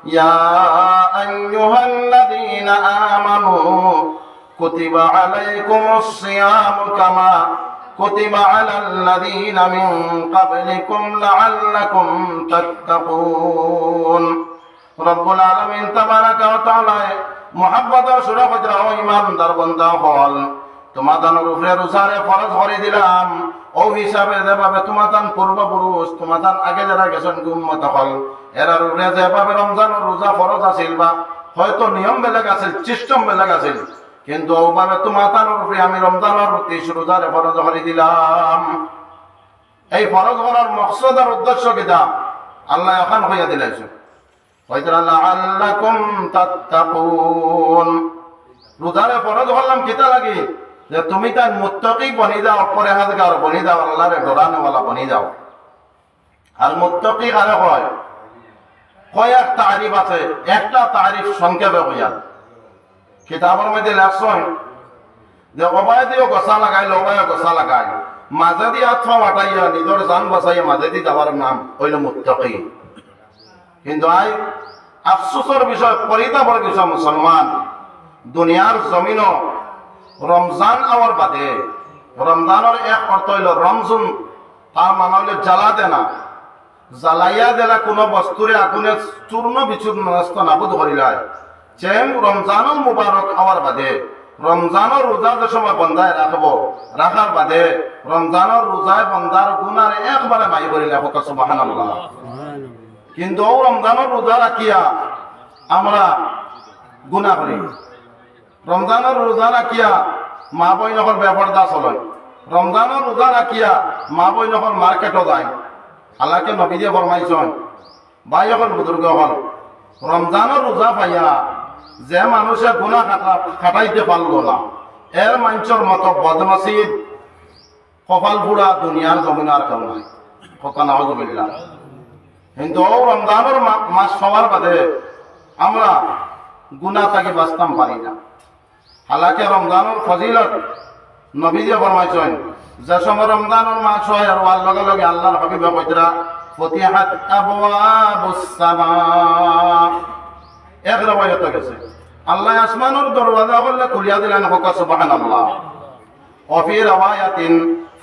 ইয়া আইয়ুহাল্লাযীনা আমানু কুতিবা আলাইকুমুস সিয়ামু কামা কুতিবা আলাল্লাযীনা মিন ক্বাবলিকুম লাআল্লাকুম তাত্তাকুন। রব্বুল আলামিন তাবারাকা ওয়া তাআলা মুহাব্বতের সুরে কইরা ও ঈমানদার বান্দা হল, তোমাদের উপরে রোজারে ফরজ করে দিলাম। ও হিসাবে যেভাবে তোমাদের পূর্বপুরুষ তোমাদের আগে যারা গেছেন উম্মত হল, এরার উপরে যেভাবে রমজানের রোজা ফরজ আছিল বা হয়তো নিয়ম বেলেগ আছিল, সিস্টেম বেলেগ আছিল, কিন্তু ওভাবে তোমাদের উপরে আমি রমজানের 30 রোজারে ফরজ করে দিলাম। এই ফরজ করার মকসদ আর উদ্দেশ্য কিটা আল্লাহ এখন হইয়া দিলাইছে, লাআল্লাকুম তাত্তাকুন। রোজারে ফরজ করলাম কিতা লাগি, যে তুমি তার মুত্তাকি বনি যাও, পরহেজগার বনি যাও, আল্লাহরে ডরানেওয়ালা বনি যাও। আর মুত্তাকি কারে হয়, কয়েক তারিফ আছে, একটা তারিফ সংক্ষেপে কইয়া কিতাবের মধ্যে লেখছেন যে অবায় দিয়েও গছা লাগাইল, অবায় গছা লাগাই, মাঝে দিয়ে আত্মা মাটাইয়া নিজের জান বাঁচাইয়া মাঝে দিয়ে যাবার নাম হইল মুত্তাকি। কিন্তু আই আফসোসের বিষয়, পরিতাপের বিষয়, মুসলমান দুনিয়ার জমিন রমজান আওয়ার বাদে, রমজানের এক অর্থ হইল রমজুন, তার মানে হইল জ্বালাতে না, জ্বালাইয়া দিলা কোনো বস্তুরে আগুনে চূর্ণ বিচূর্ণ নষ্ট নাবুদ করিলায়। যেম রমজানুল মুবারক আওয়ার বাদে রমজানের রোজা যে সময় বন্ধায় রাখবো, রাখার বাদে রমজানের রোজায় বন্ধার গুনার একবারে মাই করিলে হোক সুবহানাল্লাহ। কিন্তু রমজানের রোজা রাখিয়া আমরা গুনাহ করি, রমজানের রোজা রাখিয়া মা বই নকল বেপরদা চলয়, রমজানের রোজা রাখিয়া মা বই নকল মার্কেটও যায়। আল্লাহকে নবী দিয়ে ফরমাইছেন, ভাই এখন বুজুর্গ হল, রমজানের রোজা পাইয়া যে মানুষে গুনাহ খাটাইতে পারল না, এর মানুষের মতো বদনসিব কপাল ফুড়া দুনিয়ার জমিন আর কেউ নাই, কথা না হজবিল্লা। কিন্তু রমজানের মাস সবার বাদে আমরা গুনাহ থেকে বাঁচতাম পারি না। হালাকে রমজানের ফজিলত নবী দিয়ে ফরমাইছেন, যে সময় রমজানের মাস হয় আর ওয়ার লগে লগে আল্লাহর হাবিবে কইতরা ফতিহাত আবওয়াবুস সামা। এক রওয়ায়াতে গেছে আল্লাহ আসমানের দরওয়াজা খুলে খুলিয়া দিলেন, হোক সুবহানাল্লাহ। وفي رواية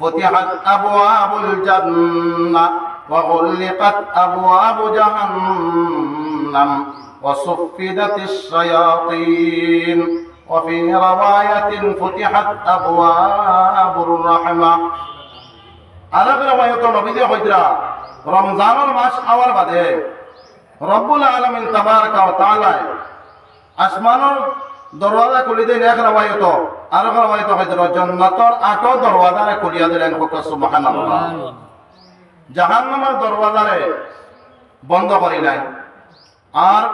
فتحت أبواب الجنة وغلقت أبواب جهنم وصفدت الشياطين وفي رواية فتحت أبواب الرحمة. আরেক রওয়ায়াত নবী দিয়ে কইতরা রমজানের মাস আওয়ার বাদে রব্বুল আলামিন তাবারাকা ওয়া তাআলা আসমানের দরওয়াজা খুলি দেন। এক রওয়ায়াত আর এক রওয়ায়াত হযরত জান্নাতের 8 দরওয়াজারে খুলিয়া দিলেন, হোক সুবহানাল্লাহ। জাহান্নামের দরওয়াজারে বন্ধ করিলেন আর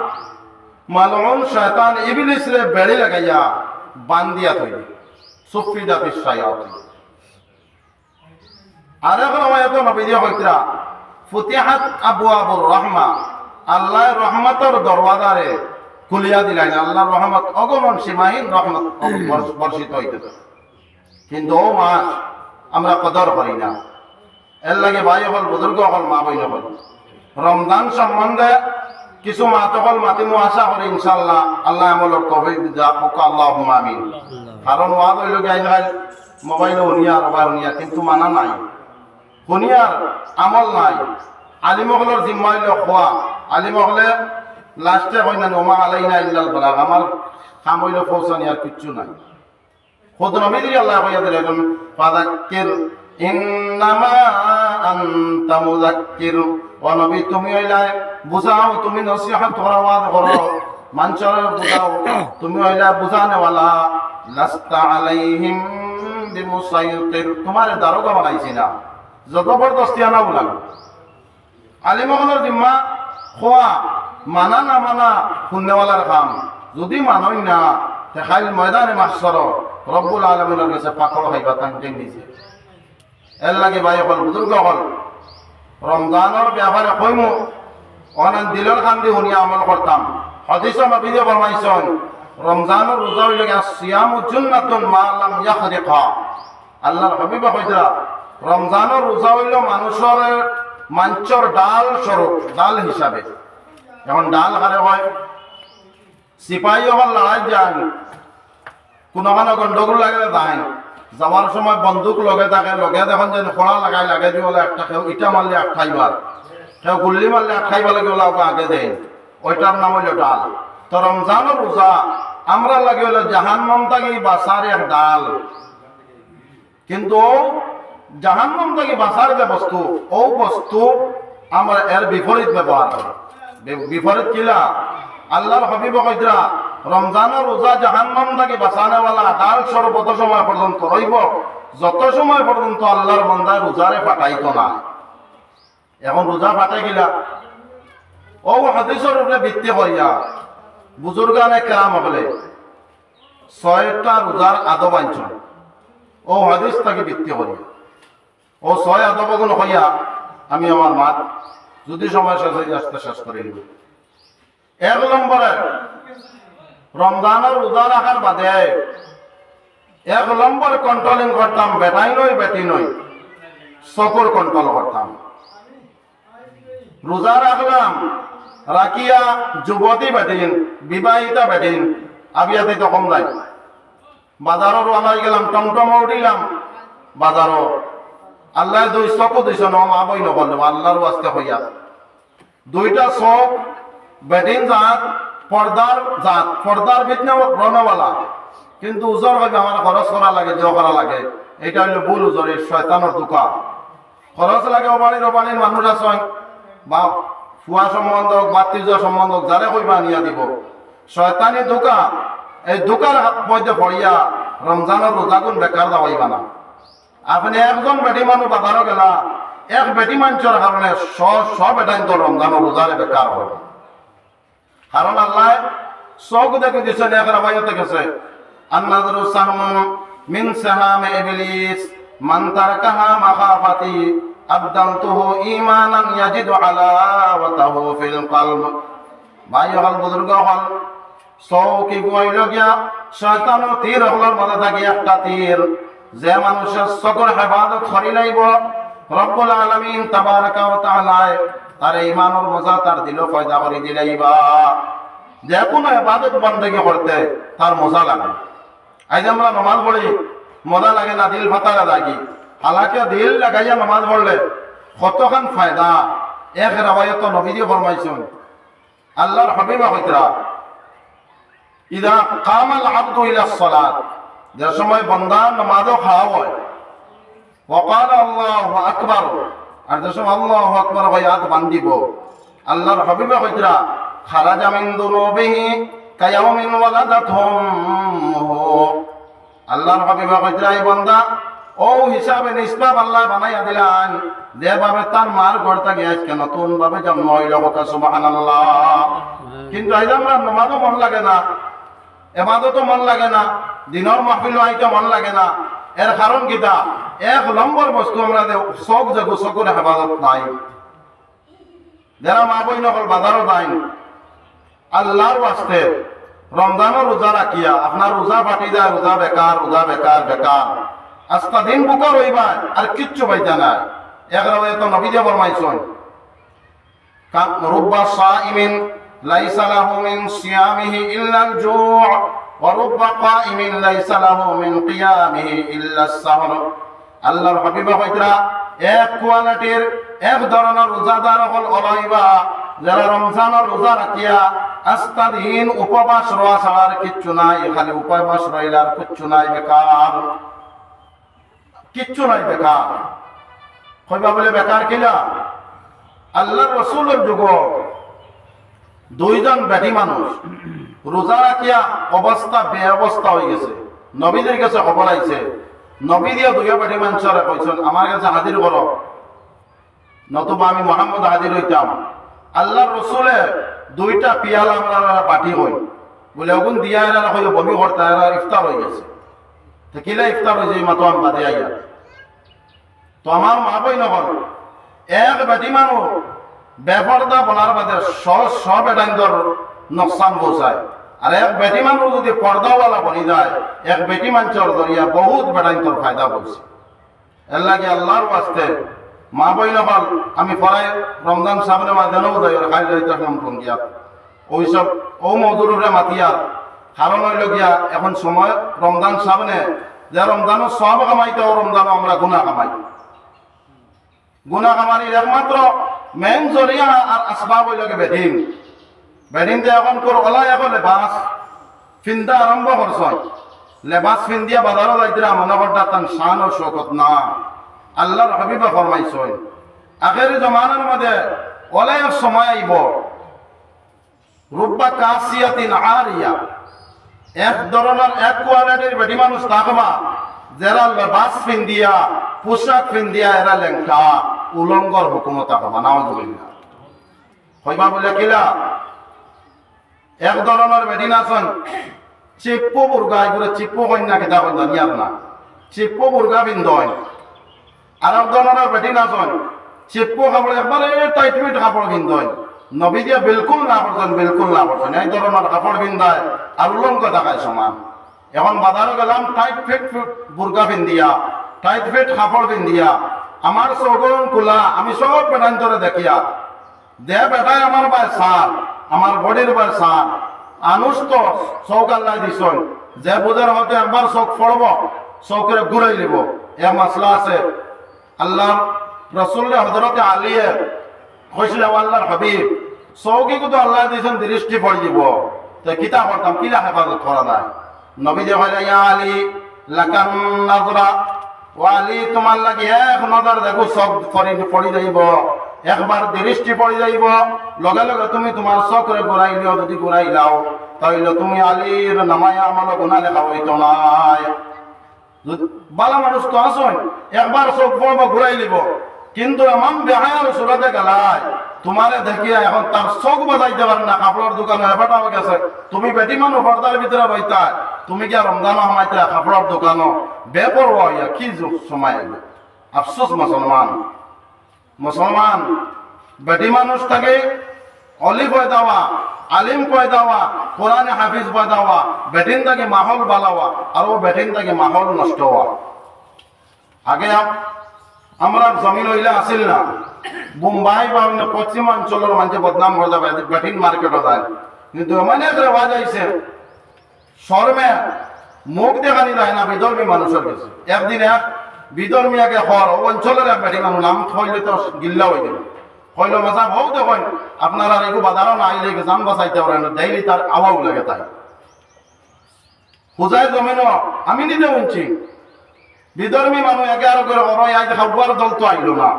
মালউন শয়তান ইবলিসরে বেড়ি লাগাইয়া বান্ধিয়া থইল, সুফিদাতিশ শায়াতিন। আর এক রওয়ায়াত নবী দিয়ে কইতরা ফুতিহাত আবওয়াবুর রাহমা, আল্লাহর রহমতের দরওয়াজারে খুলিয়া দিলেন, আল্লাহর রহমত অগমন সীমাহীন রহমত বর্ষিত হইতে। কিন্তু ও মাস আমরা কদর করি না। এর লাগে ভাই হল, বুজুর্গ হল, মা বই হল, রমজান সম্বন্ধে কিছু মাতকল মাতিমু আশা করি ইনশাআল্লাহ আল্লাহ আমলের তৌফিক দাও, আল্লাহুম্মা আমিন। কারণ ওয়াজ হইল গাইল মোবাইলে শুনিয়া রবাই শুনিয়া, কিন্তু মানা নাই, শুনিয়ার আমল নাই। আলিমহলের জিম্মা হইল খোয়া, আলিমহলে লাস্টে হয় না ওমা আলাইনা ইল্লাল বালাগ, আমার কাম হইল পৌঁছানি, আর কিচ্ছু নাই। খুদ নবী দিয়ে আল্লাহ কইয়া দিলেন ফাযাক্কির ইন্নামা আনতা মুযাক্কির, ও নবী তুমি হইলা বুঝাও, তুমি নসিহত করো, ওয়াজ করো, মানুষের বুঝাও, তুমি হইলা বুঝানেওয়ালা। লাস্তা আলাইহিম বিমুসাইতির, তোমার দারোগা বানাইছি না, জবরদস্তি আনা বলাল। আলিমহলের জিম্মা খোয়া, মানা না মানা শুননেওয়ালার কাম। যদি মানই না দেখাইল ময়দানে মাহশর রব্বুল আলামিনের কাছে পাকড় খাইবা তাঙ্কে নিজে। এর লাগে ভাই হল, বুজুর্গ হল, রমজানের ব্যাপারে কইমু অনেক দিলের কান্দি শুনিয়া আমল করতাম। হাদিস নবী দিয়ে ফরমাইছেন রমজানের রোজা হইল সিয়ামু জুন্নাতুন মা লাম ইয়াখরিকা। আল্লাহর হাবিব কইতরা রমজানের রোজা হইল মানুষের ডাল স্বরূপ, ডাল হিসাবে। এখন ডাল হারে হয় সিপাহী হল লড়াই যান কোনোখানে গন্ডগোল লাগলে যাই যাওয়ার সময় বন্দুক লগে থাকে লগে দেখুন যে খোড়া লাগাই লাগে যে বলে একটা কেউ ইটা মারলে এক খাইবার কেউ গুল্লি মারলে এক খাইবার লাগে ওলা আগে দেয় ওইটার নাম হইল ডাল। তো রমজানের রোজা আমরা লাগে হলো জাহান্নাম থেকে বাঁচার এক ডাল, কিন্তু জাহান্নাম থেকে বাঁচার যে বস্তু ও বস্তু আমরা এর বিপরীত ব্যবহার করি। বিপরীত কিলা আল্লাহর হাবিব কইরা রমজানের রোজা জাহান্নাম থেকে বাঁচানেওয়ালা ডাল সর্বত সময় পর্যন্ত রইব যত সময় পর্যন্ত আল্লাহর বান্দায় রোজারে ফাটাইতো না। এখন রোজা ফাটাই গিলা ও হাদিসের উপরে ভিত্তি করিয়া বুজুর্গানে কেরাম হলে 6টা রোজার আদব আনছেন ও হাদিস থেকে ভিত্তি করিয়া ও 6 আদব গুণ হইয়া আমি আমার মাত যদি সময় শেষ হয়ে আসতে শেষ করে নিব। 1 নম্বরে রমজানের রোজা রাখার বাদে 1 নম্বর কন্ট্রোলিং করতাম বেটাই নই বেটি নই চকুর কন্ট্রোল করতাম। রোজা রাখলাম রাখিয়া যুবতী বেটিন বিবাহিতা বেটিন আবিয়াতে তখন যাই বাজারও রওনা গেলাম টমটম উঠিলাম বাজারও আল্লাহ 2 চকু দিছে ন মা বই নকরলো আল্লাহর ওয়াস্তে হইয়া 2টা চোখ বেটিন পর্দার ভিতরে রনওয়ালা কিন্তু উজর হবে আমার খরচ করা লাগে যে করা লাগে এটা হইল ভুল উজরের শয়তানের দোকান খরচ লাগে অবাড়ির মানুষ আছে বা ফুয়া সম্বন্ধ হোক বাতিজ সম্বন্ধ হোক যারে কইবা নিয়া দিব শয়তানি দোকা এই দোকার মধ্যে পড়িয়া রমজানের রোজাগুন বেকার দাওয়াইবা না। আপনি একজন বেটি মানুষ বাজারও গেলা এক বেটি মানুষের কারণে সব এটাই তো রমজানের রোজারে বেকার হবে। কারণ আল্লাহ চোখ দেখে দিচ্ছেন এক রাবাইতে গেছে আন্নাযরু সাহমুন মিন সাহামে ইবলিস মান তারাকাহা মাখাফাতি আবদালতুহু ঈমানান ইয়াজিদু আলাওয়াতাহু ফিল কলব। ভাই হল বুজুর্গ হল চৌকি কইল গিয়া শয়তানের তীর হলার মধ্যে থাকি একটা তীর যে মানুষের চকুর হেফাজত করি লাইব রব্বুল আলামিন তাবারাকা ওয়া তাআলা তার ঈমানের মজা তার দিল পয়দা করে দিলাইবা। যে কোনো ইবাদত বندگی করতে তার মজা লাগে। আজ আমরা নামাজ পড়ি মজা লাগে না দিল ফাটা লাগে হালাকে দিল লাগাইয়া নামাজ পড়লে কতখান ফায়দা। এক রাওয়ায়াত নবী ফরমাইছেন আল্লাহর হাবিব কইতরা ইদা কামাল আবদু ইলা সালাত যে সময় বান্দা নামাজও খাওয়া হয় ওয়াকাল আল্লাহু আকবার আর যে সময় আল্লাহু আকবার হাত বান্ধিব আল্লাহর হাবিব কইতরা খারাজা মিন দুনুবিহি কায়াউমিন ওয়ালাদাতহুম। আল্লাহর হাবিব কইতরা এই বান্দা ও হিসাবে নিসবাব আল্লাহ বানাইয়া দিলেন যেভাবে তার মার ঘরটা গিয়ে আজকে নতুন ভাবে জন্ম হইল কথা সুবহানাল্লাহ। কিন্তু আজ আমরা নামাজও মন লাগে না এবাদতও মন লাগে না দিনের মাহফিল আইতে মন লাগে না। এর কারণ কিটা 1 নম্বর বস্তু আমরা চোখ জাগু চকুর হেফাজত নাই। যারা মা বই নকল বাজারও যাই আল্লাহর ওয়াস্তে রমজানের রোজা রাখিয়া আপনার রোজা ফাটি যায় রোজা বেকার বেকার আজকা দিন বুকা রইবা আর কিচ্ছু পাইতা নাই। এক রাওয়ায়াত নবী যে ফরমাইছেন রুব্বা সাইমিন লাইসা লাহু মিন সিয়ামিহি ইল্লাল জু' ওয়া রুব্বা কাইমিন লাইসা লাহু মিন কিয়ামিহি ইল্লাস সাহর। আল্লাহর হাবিব কইতরা এক কোয়ালিটির এক ধরনের রোজাদার হল অলইবা যারা রমজানের রোজা রাখিয়া আজকা দিন উপবাস রওয়া ছাড়ার কিচ্ছু নাই খালি উপবাস রইলার কিচ্ছু নাই বেকার কিচ্ছু নাই বেকার। কইবা বলে বেকার কিলা আল্লাহর রাসূলের যুগ 2জন বেটি মানুষ রোজা রাখিয়া অবস্থা বেঅবস্থা হয়ে গেছে নবীদের কাছে খবর আইছে নবী দিয়া 2 বেটি মানুষরা কইছেন আমার কাছে হাজির করো নতুবা আমি মুহাম্মদ হাজির হইতাম। আল্লাহর রাসূলে 2টা পিয়ালা আমরা বাটি হই বলে ওগুন দিয়া এরা কইলো বমি করতে এরা ইফতার হয়ে গেছে তো কিলা ইফতার হয়েছে এই মাতো বাদে আইয়া তো আমার মা বই নকল এক বেটি মানুষ বেপরদা বলার বাদে সব এটাইন্দর নোকসান পৌঁছায় আর এক বেটি মানুষ যদি পর্দাওয়ালা বনি যায় এক বেটি মানুষের দরিয়া বহুত বেটাইন্দর ফায়দা পৌঁছে। এর লাগে আল্লাহর ওয়াস্তে মা বইন হল আমি পড়াই রমজান সামনে মাঝখানেও যাই খাই যাইতে আসলাম ফোন গিয়া ওইসব ও মজুরে মাতিয়ার কারণ হইল গিয়া এখন সময় রমজান সামনে যে রমজানও সব কামাইতে ও রমজানও আমরা গুণা কামাই গুণা কামানির একমাত্র মেন জরিয়া আর আসবাব হইল বেদিন বেদিন দিয়ে এখন কর ওলাই এখন লেবাস ফিন্দা আরম্ভ করছয় লেবাস ফিন্দিয়া বাজারও যাইতে মনে করতা তান শান ও শৌকত না আল্লাহর হাবিবে ফরমাইছয় আখেরি জমানার মধ্যে ওলাই সময় আইব রুব্বা কাসিয়াতিন আরিয়া এক ধরনের এক কোয়ালিটির বেটি মানুষ থাকবা যারা লেবাস ফিন্দিয়া পোশাক ফিন্দিয়া এরা লেঙ্কা উলঙ্গর হুকুমত থাকবা নাউজুবিল্লাহ হইবা বলে কিলা এক ধরনের বেটি নাচন চিপ্পু বুর্গা এগুলো চিপ্পু কন্যা কিতা কন্যা নিয়ার না চিপ্পু বুর্গা বিন্দয় আর এক ধরনের বেটি নাচন চিপ্পু কাপড় একবারে টাইট ফিট কাপড় বিন্দয় নবী দিয়ে বিলকুল না করছেন এই ধরনের কাপড় বিন্দায় আর উলঙ্গ দেখায় সমান এখন বাজারে গেলাম টাইট ফিট বুর্গা পিন্দিয়া টাইট ফিট কাপড় পিন্দিয়া আমার চৌকন খোলা আমি সব বেটান্তরে দেখিয়া দে বেটাই আমার বাই সার আমার বডির বাই সার আনুষ তো চৌক আল্লাহ দিছন যে বুঝার হতে একবার চোখ পড়ব চৌকের ঘুরাই দিব এ মশলা আছে আল্লাহ রসুল হজরতে আলিয়ে কইছিল আল্লাহর হাবিব চৌকি কিন্তু আল্লাহ দিয়েছেন দৃষ্টি পড়ে দিব তো কিতা করতাম কিলা হেফাজত করা যায় নবী যে হয় ইয়া আলী লাকান নাজরা ও আলী তোমার লাগে এক নজর দেখো সব পড়ি যাইব একবার দৃষ্টি পড়ে যাইব লগে লগে তুমি তোমার চোখরে ঘুরাই লিও যদি ঘুরাই লাও তাইলে তুমি আলীর নামায় আমার গুণা লেখা হইতো নাই বালা মানুষ তো আসুন একবার চোখ পড়ব ঘুরাই লিব কিন্তু এমন বেহায়ার সুরাতে গেলাই তোমারে দেখিয়া এখন তার চোখ বাজাইতে পারে না কাপড়ের দোকানে হেফাটা হয়ে গেছে তুমি বেটি মানুষ পর্দার ভিতরে বইতা তুমি কি রমজান হামাইতে কাপড়ের দোকানও বেপরোয়া হইয়া কি সময় আইব আফসোস মুসলমান বেটি মানুষ থাকে অলি কয় দেওয়া আলিম কয় দেওয়া কোরআনে হাফিজ কয় দেওয়া বেটিন থাকে মাহল বালাওয়া আর ও বেটিন থাকে মাহল নষ্ট হওয়া আগে আমরা জমিন হইলে আসিল না বোম্বাই বা অন্য পশ্চিমাঞ্চলের মানুষ বদনাম হয়ে যাবে বেটিন মার্কেটও যায় কিন্তু এমন এক রেওয়াজ আইছে শর্মে মুখ দেখানি যায় না বিধর্মী মানুষের কাছে একদিন এক বিধর্মীয়াকে হর ও অঞ্চলের এক বেটি মানুষ নাম হইলে তো গিল্লা হয়ে গেল হইল মাসা হোক দেখুন আপনারা এগু বাজারও না আইলে জান বাঁচাইতে পারেন ডেইলি তার আওয়াজ লাগে তাই হুজাই জমিনও আমি নিজে শুনছি বিধর্মী মানুষ একে আর করে অরয় আজ খাওয়ার দল তো আইল না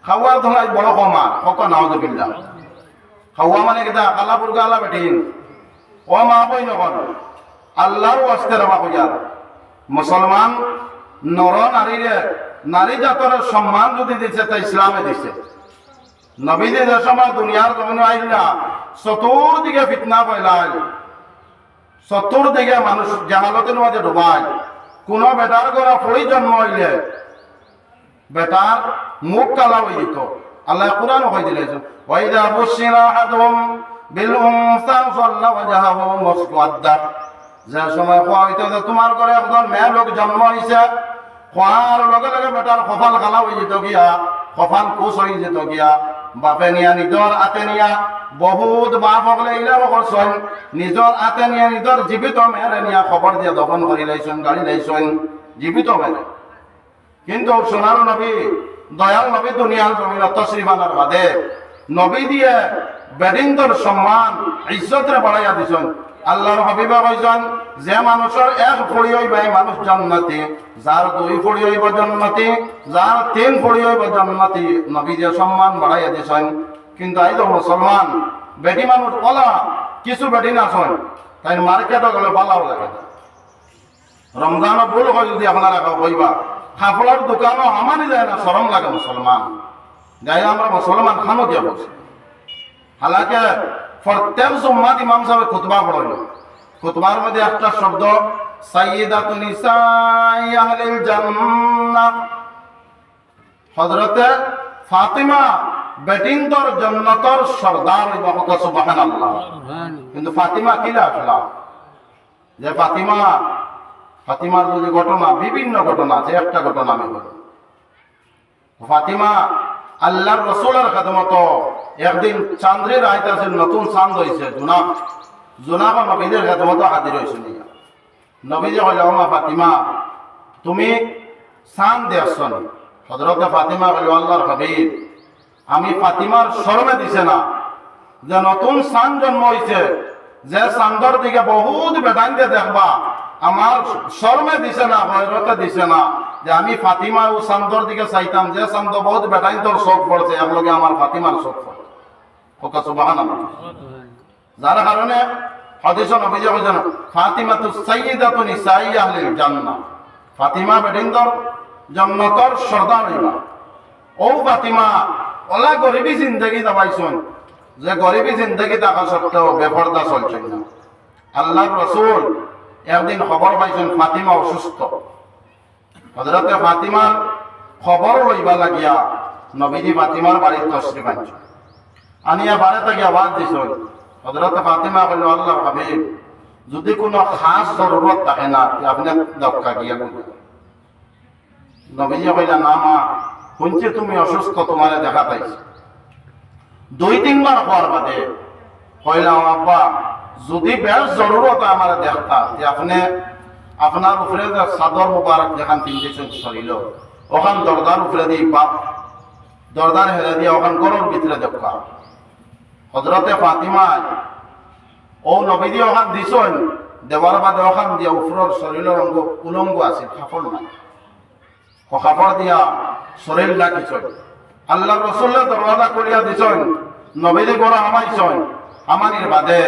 খাওয়ার দল আজ বড় কমা হকা নাও তো বিল্লা খাওয়া মানে কেটা কালা পুরগা আলা বেটিন ও মা বই নকন আল্লাহর ওয়াস্তে রাখা কইয়ার মুসলমান নর নারীরে নারী জাতর সম্মান যদি দিচ্ছে তা ইসলামে দিচ্ছে নবীজি যে সময় দুনিয়ার জমিনে আইল না চতুর্দিকে ফিতনা ফেলাইল চতুর্দিকে মানুষ জাহালতের মাঝে ডুবায় কোন বেটার ঘরে পড়ি জন্ম হইলে বেটার মুখ কালা হয়ে যেত আল্লাহ কোরআন হয়ে দিলেছেন ওয়াইদা বুশিরা আহাদুহুম বিল উনসা যাল্লা ওয়াজহুহু মুসওয়াদ্দা যে সময় কোয়া হইতো যে তোমার ঘরে একজন মেয়ে লোক জন্ম হইছে কোয়ার লগে লগে বেটার কপাল কালা হয়ে যেত গিয়া কপাল কুচ হয়ে যেত গিয়া বাপে নিয়া নিজর হাতে নিয়া বহুত বাপ হলে ইলাও করছেন নিজর হাতে নিয়া নিজর জীবিত মেয়েরে নিয়া খবর দিয়ে দফন করে লাইছেন গাড়ি লাইছেন জীবিত মেয়ে কিন্তু সোনার নবী দয়াল নবী দুনিয়ার জমিন তশরিফ আনার বাদে নবী দিয়ে বেদিনদর সম্মান ইজ্জতরে বাড়াইয়া দিছেন আল্লাহর হাবিবা কইছেন যে মানুষের এক ফড়ি হইবে মানুষ জান্নাতি যার দুই ফড়ি হইব জান্নাতি যার তিন ফড়ি হইব জান্নাতি নবী যে সম্মান বাড়াইয়া দিছেন কিন্তু আইজ মুসলমান বেটি মানুষ বলা কিছু বেটি নাচন তাই মার্কেটে গেলে পালাও লাগে রমজানও ভুল হয় যদি আপনারা কইবা কাপড়ের দোকানও আমারই যায় না শরম লাগে মুসলমান যাই আমরা মুসলমান খানো দিয়া বলছি হালাকে প্রত্যেক জুম্মাত ইমাম সাহেব খুতবা পড়াইল খুতবার মধ্যে একটা শব্দ সাইয়্যিদাতু নিসাই আহলিল জান্নাহ হযরতে ফাতিমা বেটিনদর জান্নাতর সরদার হইবা কত সুবহানাল্লাহ কিন্তু ফাতিমা কিলা আসলা যে ফাতিমার যে ঘটনা বিভিন্ন ঘটনা আছে একটা ঘটনা আমি বলি ফাতিমা আল্লাহর রসুলের খেদমত একদিন চান্দ্রের আইতাছে, নতুন চাঁদ হয়েছে, জোনাব নবীদের খেদমত হাজির হয়েছে। নবীজি কইল, মা ফাতিমা তুমি চাঁদ দেখছ নি? হযরতে ফাতিমা কইল, আল্লাহর হাবিব আমি ফাতিমার শরমে দিছে না যে নতুন চাঁদ জন্ম হয়েছে, যে চাঁদর দিকে বহুত বেদাইতে দেখবা, আমার শরমে দিছে না, হয়রতে দিছে না যে আমি ফাতিমা ও চাঁদর দিকে চাইতাম, যে চাঁদ বহুত বেদাইন্তর শোক পড়ছে, একলগে আমার ফাতিমার শোক পড়ছে। ওকা সুবহানাল্লাহ। যার কারণে হাদিসে নবীজি বলেন, ফাতিমা তু সাইয়্যিদাতু নিসাই আহলিল জান্নাহ, ফাতিমা বেদিনদর জান্নাতর সর্দার হইবা। ও ফাতিমা ওলা গরিবী জিন্দগি দাবাইছেন, যে গরিবী জিন্দগি থাকা সত্ত্বেও বেপরদা চলছেন না। আল্লাহর রাসূল একদিন খবর পাইছেন ফাতিমা অসুস্থ। হযরতে ফাতিমার খবর লইবা লাগিয়া নবীজি ফাতিমার বাড়ির তশরিফ আনছেন। আনিয়া বাড়ি থেকে আওয়াজ দিছেন। হযরতে ফাতিমা কইল, আল্লাহর হাবিব যদি কোনো খাস জরুরত থাকে না আপনি দক্কা গিয়া বলবেন। নবীজি কইলা, না মা, শুনছি তুমি অসুস্থ, তোমারে দেখা পাইছি। 2-3 বার হওয়ার বাদে কইলাম, আব্বা যদি বেশ জরুরত আমার দেখতা যে আপনি আপনার উপরে যে চাদর মুবারক যেখান পিন্ধিয়েছেন শরীর, ওখান দরদার উপরে দিয়ে বাপ দরদার হেরে দিয়ে ওখান গরুর ভিতরে দেখা। হযরতে ফাতিমা ও নবীজি ওখান দিছেন, দেওয়ার বাদে ওখান দিয়া উপরের শরীরের অঙ্গ উলঙ্গ আছে, কাপড় নাই, ও কাপড় দিয়া শরীর ডাকিছেন। আল্লাহ রসুল্লাহ দরওয়াজা করিয়া দিছেন, নবীজি গড় আমাইছেন। আমানির বাদে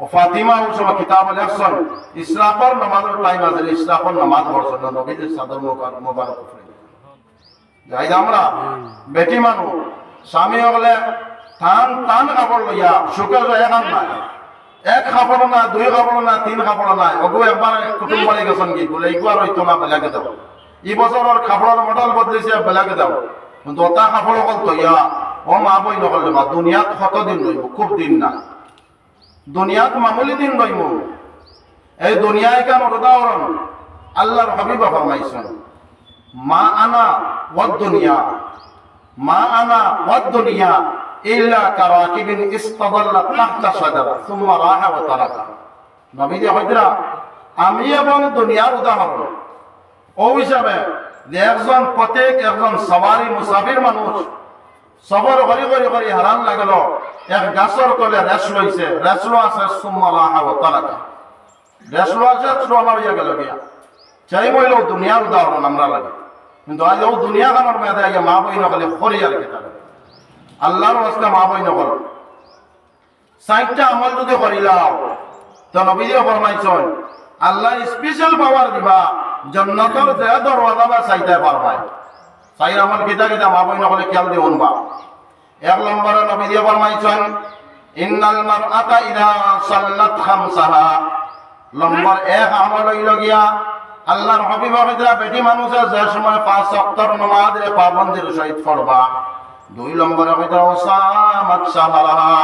ও ফাতিমা ওই সময় কিতাব লেখছেন, ইসরাফর নামাজের টাইম আছে, ইসরাফর নামাজ পড়ছেন না, নবীজির চাদর মোবারক উপরে। যাই আমরা বেটি মানুষ স্বামী হলে টান টান কাপড় লইয়া শুকে এখন নাই, এক কাপড় না, 2 কাপড় না, 3 কাপড় নাই, ওগু একবার কুটুম বাড়ি গেছেন কি বলে এইবার হইতো না, বেলাকে দেব। এই বছরের কাপড়ের মডেল বদলেছে, বেলাকে দেব। কিন্তু ওটা কাপড় অকল তৈয়া ও মা বই নকলে বা দুনিয়াত কতদিন রইব, খুব দিন না, দুনিয়াত মামুলি দিন রইব। এই দুনিয়ায় কেন উদাহরণ আল্লাহর হাবিব ফরমাইছেন, মা আনা ওয়াদ দুনিয়া, মা আনা ওয়াদ দুনিয়া ইল্লা কারাকিবিন ইস্তাদাল্লা তাহতা শাজারা সুম্মা রাহা ওয়া তারাকা। নবীজি হযরা আমি এবং দুনিয়ার উদাহরণ ও হিসাবে যে একজন প্রত্যেক একজন সওয়ারি মুসাফির মানুষ সফর করি করি করি হারান লাগল, এক গাছের তলে রেসলো হইছে, রেসলো আছে সুম্মা রাহা ওয়া তারাকা, রেসলো আছে সোনা হইয়া গেল গিয়া। চাই মইল দুনিয়ার উদাহরণ আমরা লাগে, কিন্তু আজ ও দুনিয়া কানোর মেয়াদে আগে মা বই নকলে খরিয়া রেখে থাকে। আল্লাহর ওয়াস্তে মা বই নকল 60টা আমল যদি করিলাও তো নবীজি ফরমাইছেন আল্লাহ স্পেশাল পাওয়ার দিবা, জান্নাতের যে দরওয়াজা বা চাইতে পারবাই। চাই আমল কিতা কিতা মা বই নকলে খেয়াল দিয়ে শুনবা। 1 নম্বরে নবীজি ফরমাইছেন, ইন্নাল মারআতা ইযা সাল্লাত খামসাহা, নম্বর 1 আমল হইল গিয়া আল্লাহর হাবিব হযরা বেটি মানুষে যে সময় 5 ওয়াক্তের নামাজে পাবন্দির সহিত পড়বা। 2 নম্বরে হয়তো সামাত শাহরাহা,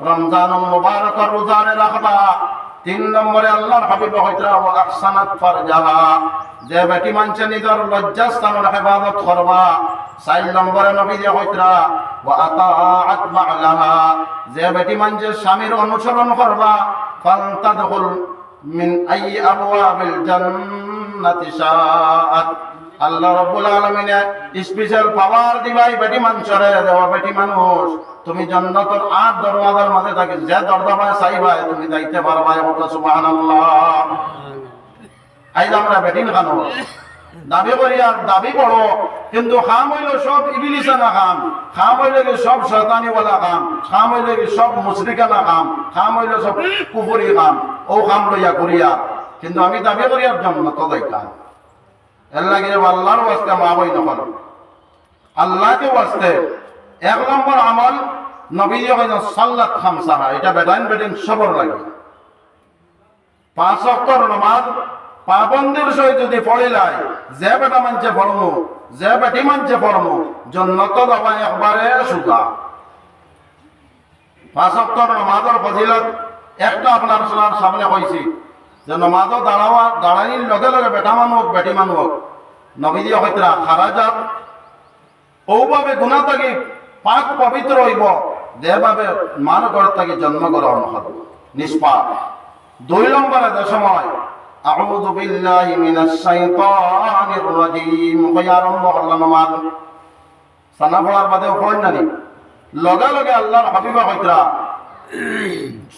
রমজান মুবারক রোজারে রাখবা। 3 নম্বরে আল্লাহর হাবিব হযরা ওয়া আহসানাত ফারজাহা, যে বেটি মানুষে নিজের লজ্জাস্থানের হেফাজত করবা। 4 নম্বরে নবীজি হযরা ওয়া আতাআত মা'লাহা, যে বেটি মানুষে স্বামীর অনুসরণ করবা। ফান্তাদখুল মিন আই আবওয়াবিল জান্নাতি শাআত, আল্লাহ রাব্বুল আলামিন স্পেশাল পাওয়ার দিবাই বেটি মানুষরে দেওয়া। বেটি মানুষ তুমি জান্নাতের 8 দরওয়াজার মাঝে থাকি, যে দরজায় চাইবাই তুমি যাইতে পারবা। সুবহানাল্লাহ। আইজ আমরা বেটিন খানো দাবি করি আর দাবি করো, কিন্তু খাম হইল সব ইবলিসানা খাম, খাম হইলে কি সব শয়তানিওয়ালা খাম, খাম হইলে কি সব মুশরিকানা খাম, খাম হইলে সব কুফরি খাম, ও খাম লইয়া করিয়া। কিন্তু আমি দাবি করি আর জান্নাত যাইতাম। এর লাগে আল্লাহর ওয়াস্তে মা বই নকল, আল্লাহকে ওয়াস্তে 1 নম্বর আমল নবীজি কইছেন সাল্লাত খামসাহা, এটা বেদান বেদিন সবর লাগে। 5 ওয়াক্তের নামাজ পাবন্দির সহিত যদি পড়িলাই, যে বেটা মানছে পড়মু, যে বেটি মানছে পড়মু, জান্নাত যাওয়া একবারে সুজা। 5 ওয়াক্তের নামাজের ফজিলত একটা আপনার সামনে কইছি যে নামাজও দাঁড়ানির লগে লগে বেটা মানুষ বেটি মানুষ নবীজি হয়তো খারাজাত ওভাবে গুনাহ থেকে পাক পবিত্র হইব, যেভাবে মার ঘর থেকে জন্মগ্রহণ হল নিষ্পাপ। 2 নম্বরে যে সময় আউযু বিল্লাহি মিনাশ শাইতানির রাজীম কই আরম্ভ হলো নামাজ। সানা পড়ার বাদে পড়েন না নি, লগে লগে আল্লাহর হাবিবা কইতরা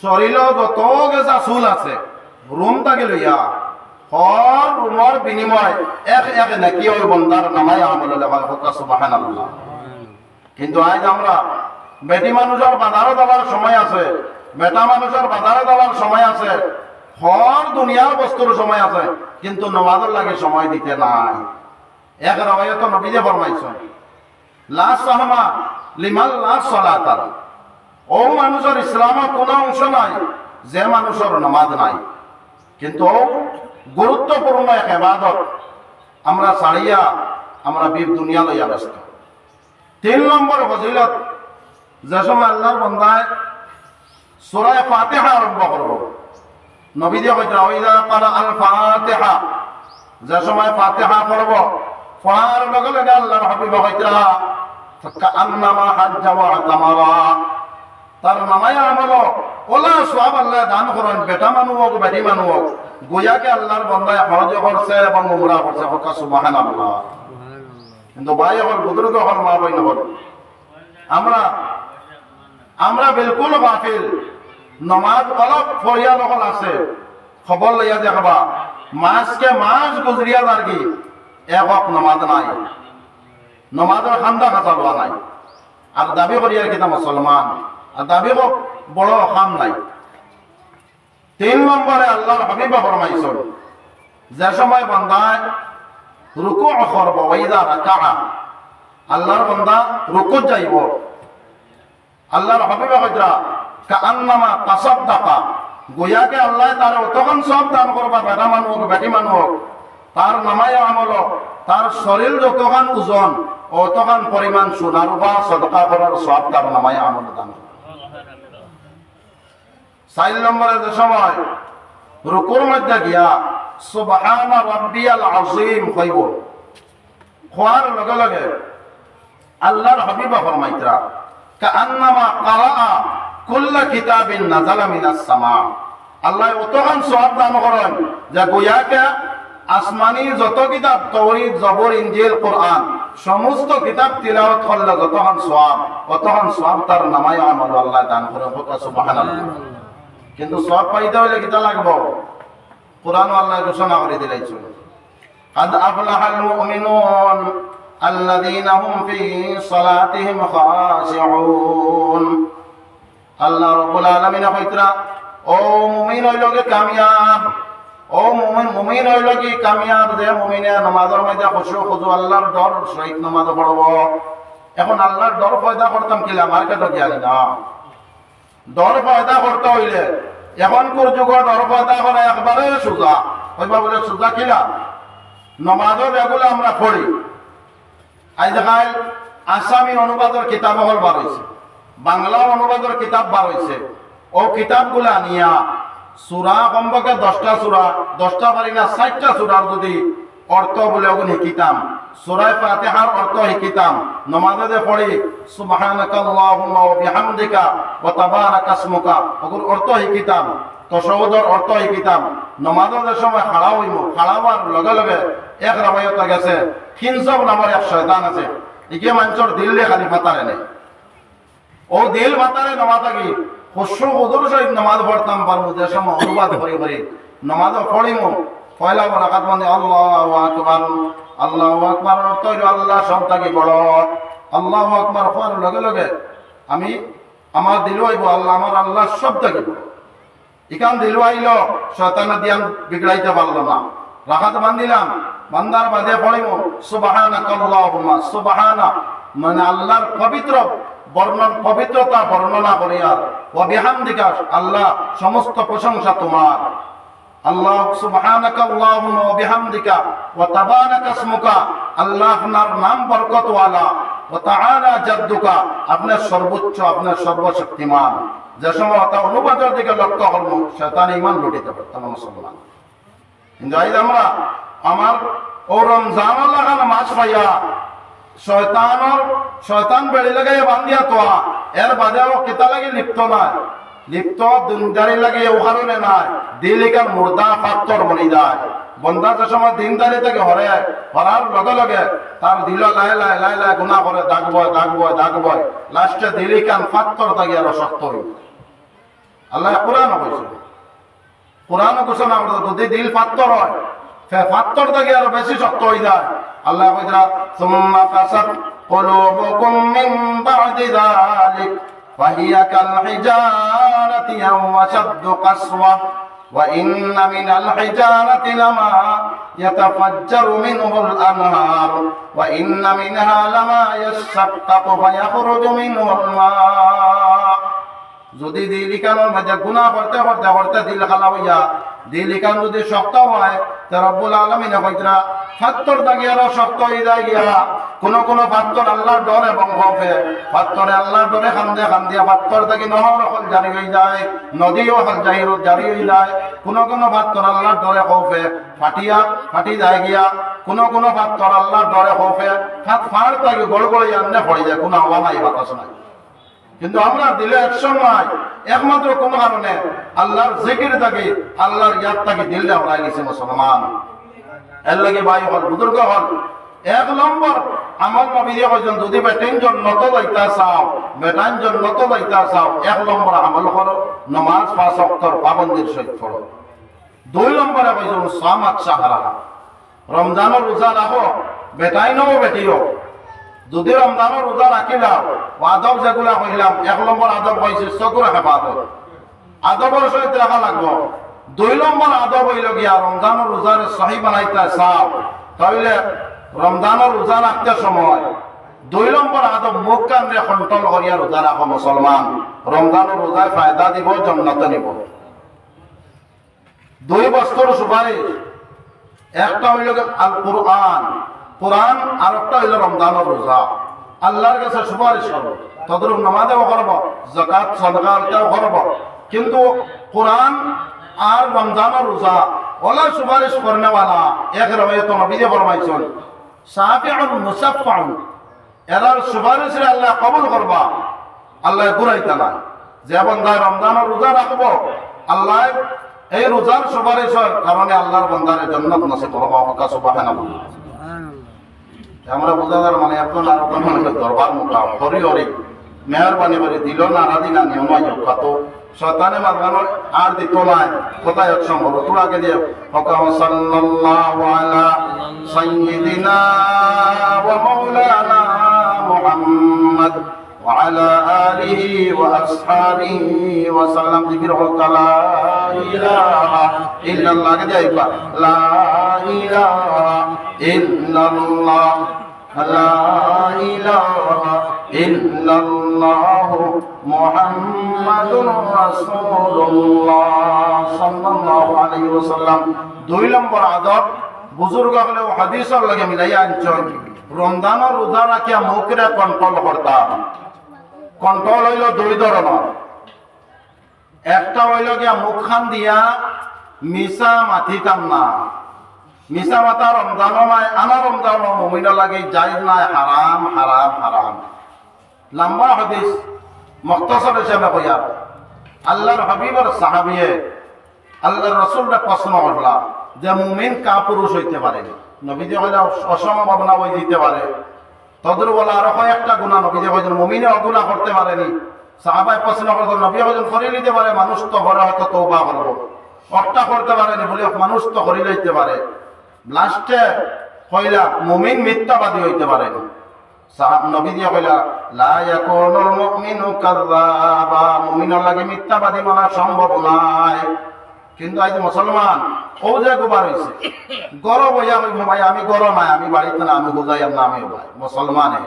শরীর যত গেছা চুল আছে রুম তাকে লইয়া হর রুমর বিনিময় এক এক নাকি ওই বন্দার নামায় আমল লেখা হোক সুবহানাল্লাহ। কিন্তু আজ আমরা বেটি মানুষের বাজারে দেওয়ার সময় আছে, বেটা মানুষের বাজারে দেওয়ার সময় আছে, হর দুনিয়ার বস্তুর সময় আছে, কিন্তু নমাজের লাগে সময় দিতে নাই। এক রাওয়ায়াত নবীজি ফরমাইছেন লা সাহমা লিমান লা সালাত, ও মানুষের ইসলামের কোনো অংশ নাই যে মানুষের নামাজ নাই। কিন্তু গুরুত্বপূর্ণ এক ইবাদত আমরা ছাড়িয়া আমরা বীর দুনিয়া লইয়া ব্যস্ত। 3 নম্বর ফজিলত, যে সময় আল্লাহর বান্দায় সূরা ফাতিহা আরম্ভ করব, নবীজি কইরা ওয়াইদা ক্বারা আল ফাতিহা, যে সময় ফাতিহা পড়ব পড়ার লগে লগে আল্লাহর হাবিব কইরা কাআন্নামা হাজ্জা ওয়া তামারা, তার নামায় আমল ওলা সওয়াব আল্লাহ দান করেন। বেটা মানুষ হোক বেটি মানুষ হোক গোয়াকে আল্লাহর বান্দায় হজ করছে এবং উমরা করছে, হোক সুবহানাল্লাহ। কিন্তু ভাই হল বুজুর্গ হল মা বইন হল আমরা বিলকুল গাফিল। নমাজ অলপ ফরিয়া নহল আছে, খবর লইয়া দেখবা মাসকে মাস গুজরিয়া যার কি একক নমাজ নাই, নমাজের খান্দা খাঁচা লওয়া নাই, আর দাবি করিয়া কিনা মুসলমান, আর দাবি বড় খাম নাই। 3 নম্বরে আল্লাহর হাবিবা ফরমাইছেন যে সময় বান্দায় রুকু করব, ওয়াইদা রাকাআ, আল্লাহর বান্দা রুকু যাইব, আল্লাহর হাবিবা কইরা কাআন্নামা তাসাদ্দাকা, গোয়াকে আল্লাহ তার অতখান সব দান করবা, বেটা মানুষ হোক বেটি মানুষ হোক, তার নামায় আমল তার শরীর যতখান ওজন অতখান পরিমাণ সোনার বা সদকা করার সব তার নামায় আমল দান। 4 নম্বরে যে সময় রুকুর মধ্যে গিয়া সুবহানা রাব্বিয়াল আযীম কইব, খোয়ার লগে লগে আল্লাহর হাবিবা ফরমাইতরা কাআন্নামা ক্বারাআ কুল্লা কিতাবিন নাযালা মিনাস সামা, আল্লাহ অতখান সওয়াব দান করেন যে গোয়াকে আসমানি যত কিতাব তাওরীত জবর ইনজিল কোরআন সমস্ত কিতাব তিলাওয়াত করলে যতখান সওয়াব অতখান সওয়াব তার নামায় আমল আল্লাহ দান করেন, হোক সুবহানাল্লাহ। কিন্তু সওয়াব পাইতে হইলে কিতা লাগবো? কোরআন আল্লাহ ঘোষণা করে দিলাইছেন قد أفلح المؤمنون الذين هم في صلاتهم خاشعون। আল্লাহ রাব্বুল আলামিন কইতরা ও মুমিন হইলগে কামিয়াব, ও মুমিন হইল কি কামিয়াব, যে মুমিনে নামাজের মধ্যে খুশু খুজু আল্লাহর ডর সহিত নামাজ পড়ব। এখন আল্লাহর ডর পয়দা করতাম কিলা মার্কেটে গিয়ালি না, ডর পয়দা করতে হইলে এখনকার যুগে ডর পয়দা করা একবারে সোজা হইবা বলে সোজা কিলা নমাজও এগুলো আমরা পড়ি। আজ দেখায় আসামি অনুবাদের কিতাব হল বার হয়েছে, বাংলা অনুবাদের কিতাব বার হয়েছে, ও কিতাবগুলা নিয়া সূরা কমপক্ষে 10টা সূরা 10টা পারি না 60টা সূরার যদি অর্থ বলে ওগুলো শিকিতাম, সূরা ফাতিহার অর্থ শিকিতাম, নমাজে পড়ি সুবহানাকাল্লাহুম্মা ওয়া বিহামদিকা ওয়া তাবারাকা ইসমুকা ওগুর অর্থ শিকিতাম, তাশাহুদের অর্থ শিকিতাম। নমাজের সময় খাড়া হইব, খাড়া হওয়ার লগে লগে এক রাওয়ায়াত গেছে খিনসব নামের এক শয়তান আছে, ইকে মানুষের দিলে খালি ফাতারে নেই, ও দিল ফাতারে নমাজ কি খুশু হুজুর সহিত নামাজ পড়তাম পারবো, যে সময় অনুবাদ করি করি নামাজ পড়িম পয়লা রাকাত মানে আল্লাহু আকবার, আল্লাহু আকবার অর্থ হইল আল্লাহ সব থেকে বড়। আল্লাহু আকবার হওয়ার লগে লগে আমি আমার দিল হইব আল্লাহ আমার আল্লাহ সব থেকে বড়। ইকান দিল আইল শয়তানের দিয়ান বিগড়াইতে পারলো না, রাকাত বান্ধিলাম, বান্দার বাদে পড়িম সুবহানাকাল্লাহুম্মা, সুবহানা মানে আল্লাহর পবিত্র পবিত্রতা বর্ণনা করি, আর ওয়া বিহামদিকা আল্লাহ সমস্ত প্রশংসা তোমার। আল্লাহ সুবহানাকাল্লাহুম্মা ওয়া বিহামদিকা ওয়া তাবারাকা ইসমুকা, আল্লাহ আপনার নাম বরকতওয়ালা, ওয়া তাআলা জাদ্দুকা আপনার সর্বোচ্চ আপনার সর্বশক্তিমান। যে সময় তা অনুবাদের দিকে লক্ষ্য করব শয়তান ঈমান লুটিতে পারতাম মুসলমান। কিন্তু আজ আমরা আমার ও রমজান লাগানো মাছ পাইয়া শয়তান বেড়ি লাগাই বান্ধিয়া তোয়া এর বাদেও কিতা লাগে লিপ্ত নাই লিপ্ত দিনদারি লাগে ও কারণে নাই দিলিকার মুর্দা পাত্তর বনি যায় বন্ধা যে সময় দিনদারি থেকে হরার লগে লগে তার দিল লাই লাই লাই লাই গুণা করে দাগবয় লাস্টে দিলিকান পাত্তর থাকি আরো শক্ত হই আল্লাহ কোরআন ঘোষণা আমরা যদি দিল পাত্তর হয় পাত্তর থেকে আরো বেশি শক্ত হয়ে যায় আল্লাহ কইরা সুম্মা কাসাত কুলুবুকুম মিন বা'দি যালিক ফাহিয়া কাল হিজারাতি আও আশাদ্দু কাসওয়া ওয়া ইন্না মিনাল হিজারাতি লামা ইয়াতাফাজ্জারু মিনহুল আনহার ওয়া ইন্না মিনহা লামা ইয়াশাক্কাকু ফায়াখরুজু মিনহুল মা যদি দিলিকানোর মাঝে গুনাহ করতে করতে করতে দিল খালা হইয়া দিলিকান যদি শক্ত হয় তা রব্বুল আলামিন কইরা পাত্তর দাগি আরো শক্ত হয়ে যায় গিয়া কোন পাত্তর আল্লাহর ডর এবং খৌফে পাত্তরে আল্লাহর ডরে খান্দিয়া পাত্তর দাগি নহর হল জারি হয়ে যায় নদীও হল জারি হয়ে যায় কোন পাত্তর আল্লাহর ডরে খৌফে ফাটি যায় গিয়া কোন পাত্তর আল্লাহর ডরে খৌফে ফাড় তাকে গড়গড়ে আনলে পড়ে যায় কোনো হওয়া নাই বাতাস নাই কিন্তু আমরা দিলে অ্যাকশন নাই একমাত্র কোন কারণে আল্লাহর জিকির থাকে আল্লাহর ইয়াদ থাকে দিলে আমরা গেছি মুসলমান এর লাগে ভাই হল বুজুর্গ হল এক নম্বর আমার নবী দিয়ে কইছেন যদি বেটাইনজন নত যাইতা চাও বেটাইনজন নত যাইতা চাও এক নম্বর আমল করো নামাজ 5 ওয়াক্তর পাবন্দির সহিত পড়ো দুই নম্বরে কইছেন সামাত সাহারা রমজানের রোজা রাখো বেটাইনও বেটিও যদি রমজানের রোজা রাখিলাম আদব যেগুলা কইলাম এক নম্বর আদব হয়েছে চকুর হেফাজত আদবের সহিত রাখা লাগবো দুই নম্বর আদব হইল গিয়া রমজানের রোজার সহি বানাইতে চাও তাহলে রমজানের রোজা রাখতে সময় দুই নম্বর আদব মুখ কান্ডে কন্ট্রোল করিয়া রোজা রাখো মুসলমান রমজানের রোজায় ফায়দা দিব জন্নতে নিব দুই বস্তুর সুপারিশ একটা হইল আল কোরআন আর একটা হইল রমজানের রোজা আল্লাহর কাছে সুপারিশ করবো তদরূপ নামাজেও করব যাকাত সাদকাও করব কিন্তু কোরআন আর রমজানের রোজা ওলা সুপারিশ করনেওয়ালা এক রবায়ত নবীয়ে ফরমাইছেন শাফিউন মুসাফফাউন এরার সুপারিশ আল্লাহ কবুল করবা আল্লাহ ঘুরাইতা না যে বান্দা রমজানের রোজা রাখবো আল্লাহ এই রোজার সুপারিশের কারণে আল্লাহর বান্দারে জান্নাত নসিব করবা সুবহানাল্লাহ আমরা বোঝাদার মানে এখন আর মানুষের দরবার মুখা হরি হরি মেহরবানি করে দিল না রাধি না নিয়ম কত শয়তানে মারবানো আর দিত নাই কোথায় এক সম্ভব তোরাকে দিয়ে হকাম সাল্লাল্লাহু আলা সাইয়্যিদিনা ওয়া মাওলানা মুহাম্মদ ওয়া আলা আলিহি ওয়া আসহাবিহি ওয়া সাল্লাম জিকির হক লা ইলাহা ইল্লাল্লাহ কে যাইবা লা ইলাহা ইল্লাল্লাহ লা ইলাহা ইল্লাল্লাহ মুহাম্মাদুর রাসূলুল্লাহ সাল্লাল্লাহু আলাইহি ওয়াসাল্লাম দুই নম্বর আদব বুজুর্গ হলে হাদিসের লাগে মিলাইয়া আনছেন রমজানের রোজা রাখিয়া মুখরে কন্ট্রোল করতাম কন্ট্রোল হইল দুই ধরনের একটা হইল গিয়া মুখ খান দিয়া মিশা মাথিতাম না মিশা মাতা রমজানও নাই আনা রমজানও মুমিন লাগে জায়েজ নাই হারাম হারাম হারাম লম্বা হাদিস মুখতাসার হিসেবে কইয়া আল্লাহর হাবিবের সাহাবিয়ে আল্লাহর রাসূলকে প্রশ্ন করলা যে মুমিন কাপুরুষ হইতে পারে নবীজি কইলা অসম্ভাবনা হয়ে দিতে পারে তদর বলা আরো একটা গুনাহ নবীজি কইলেন মুমিনে অগুনাহ করতে পারেনি সাহাবায়ে প্রশ্ন করলেন নবী কইলেন করে নিতে পারে মানুষ তো ঘরে হয়তো তওবা করব একটা করতে পারেনি বলে মানুষ তো করে লইতে পারে লাস্টে কইলা মুমিন মিথ্যাবাদী হইতে পারেনি নবীজি কইলা লা ইয়াকুনুল মুমিনু কাযাবা মুমিনের লাগে মিথ্যাবাদী বলা সম্ভব নয় কিন্তু আজ মুসলমান ও যে গোবার হয়েছে গরম হইয়া কইব ভাই আমি গরম নাই আমি বাড়িতে না আমি বুঝাইয়াম না আমি ভাই মুসলমানে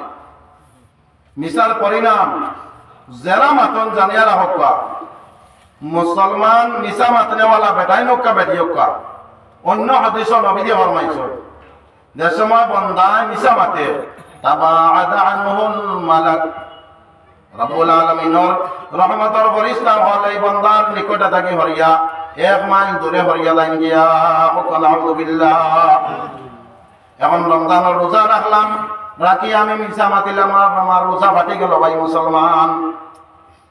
মিসাল পরিণাম যারা মাতন জানিয়া রাখক মুসলমান মিসা মাতনেওয়ালা বেটাই নক্কা বেটি হক্কা অন্য হাদিস নবীজি ফরমাইছে যে সময় বন্দায় মিসা মাতে তাবাআদ আনহুল মালাক রব্বুল আলামিনের রহমতের ফেরেশতা হলে বান্দার নিকটে থাকি হরিয়া এক মাইল দূরে হরিয়া লাইন গিয়া ওয়াল আউযু বিল্লাহ এখন রমজানের রোজা রাখলাম রাখি আমি মিশা মাতিলাম, আমার রোজা ফাটি গেল ভাই মুসলমান।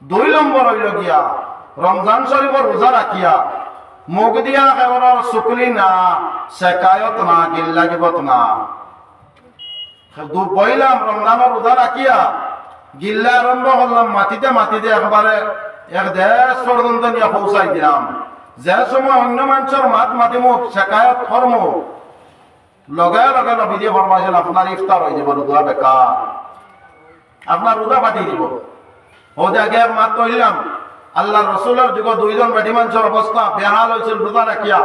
2 নম্বর হইল গিয়া রমজান শরীফের রোজা রাখিয়া মুখ দিয়া কেবল শুকলি না, শেকায়ত না, গিল্লা গিবত না। বইলাম রমজানের রোজা রাখিয়া গিল্লা আরম্ভ করলাম, মাটিতে একবারে এক দেশ পর্যন্ত নিয়ে পৌঁছাই দিলাম। যে সময় অন্য মানুষের মাত মাতিমু, শেকায়ত করমু, লগে লগে নবী দিয়ে ফরমাইছেন আপনার ইফতার হয়ে যাব, রোজা বেকার, আপনার রোজা ফাটি দিব। ও জায়গায় মাত কইলাম আল্লাহ রসুলের যুগ 2 জন বেটি মানুষের অবস্থা বেহাল হয়েছিল রোজা রাখিয়া।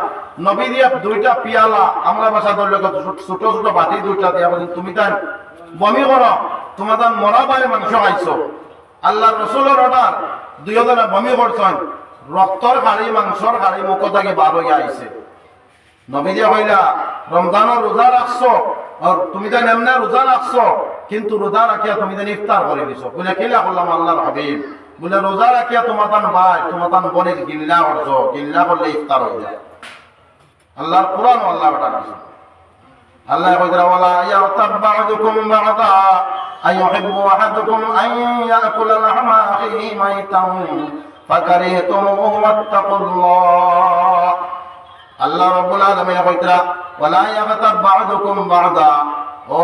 নবী দিয়ে 2টা পিয়ালা, আমরা বাসা ধরলে ছোট ছোট বাটি 2টা দিয়া বলছেন তুমি তাই বমি করো, তোমার তার মরা বাড়ি মাংস খাইছো। আল্লাহ রসুলের অর্ডার 2 জনে বমি করছেন, রক্তর হাড়ি মাংসর হাড়ি মুখ থেকে বার হইয়া আইছে। নবী দিয়ে কইলা রমজানের রোজা রাখছো, তুমি তাই এমনি রোজা রাখছো, কিন্তু রোজা রাখিয়া তুমি তাই ইফতার করে দিছো। বলে কিলা করলাম আল্লাহর হাবিব, বলে রোজা রাখিয়া তোমার তান ভাই তোমার তান বোনের গিল্লা করছো, গিল্লা করলে ইফতার হয়ে যায়। আল্লাহর কোরআন আল্লাহ বাটা আল্লাহ কইরা ওয়ালা ইয়াতাব বা'দুকুম বা'দা আইয়ুহিব্বু আহাদুকুম আন ইয়াকুলা লাহমা আখিহি মাইতান ফাকারিহতুমুহু ওয়াত্তাকুল্লাহ। আল্লাহ রাব্বুল আলামিন কইরা ওয়ালা ইয়াতাব বা'দুকুম বা'দা, ও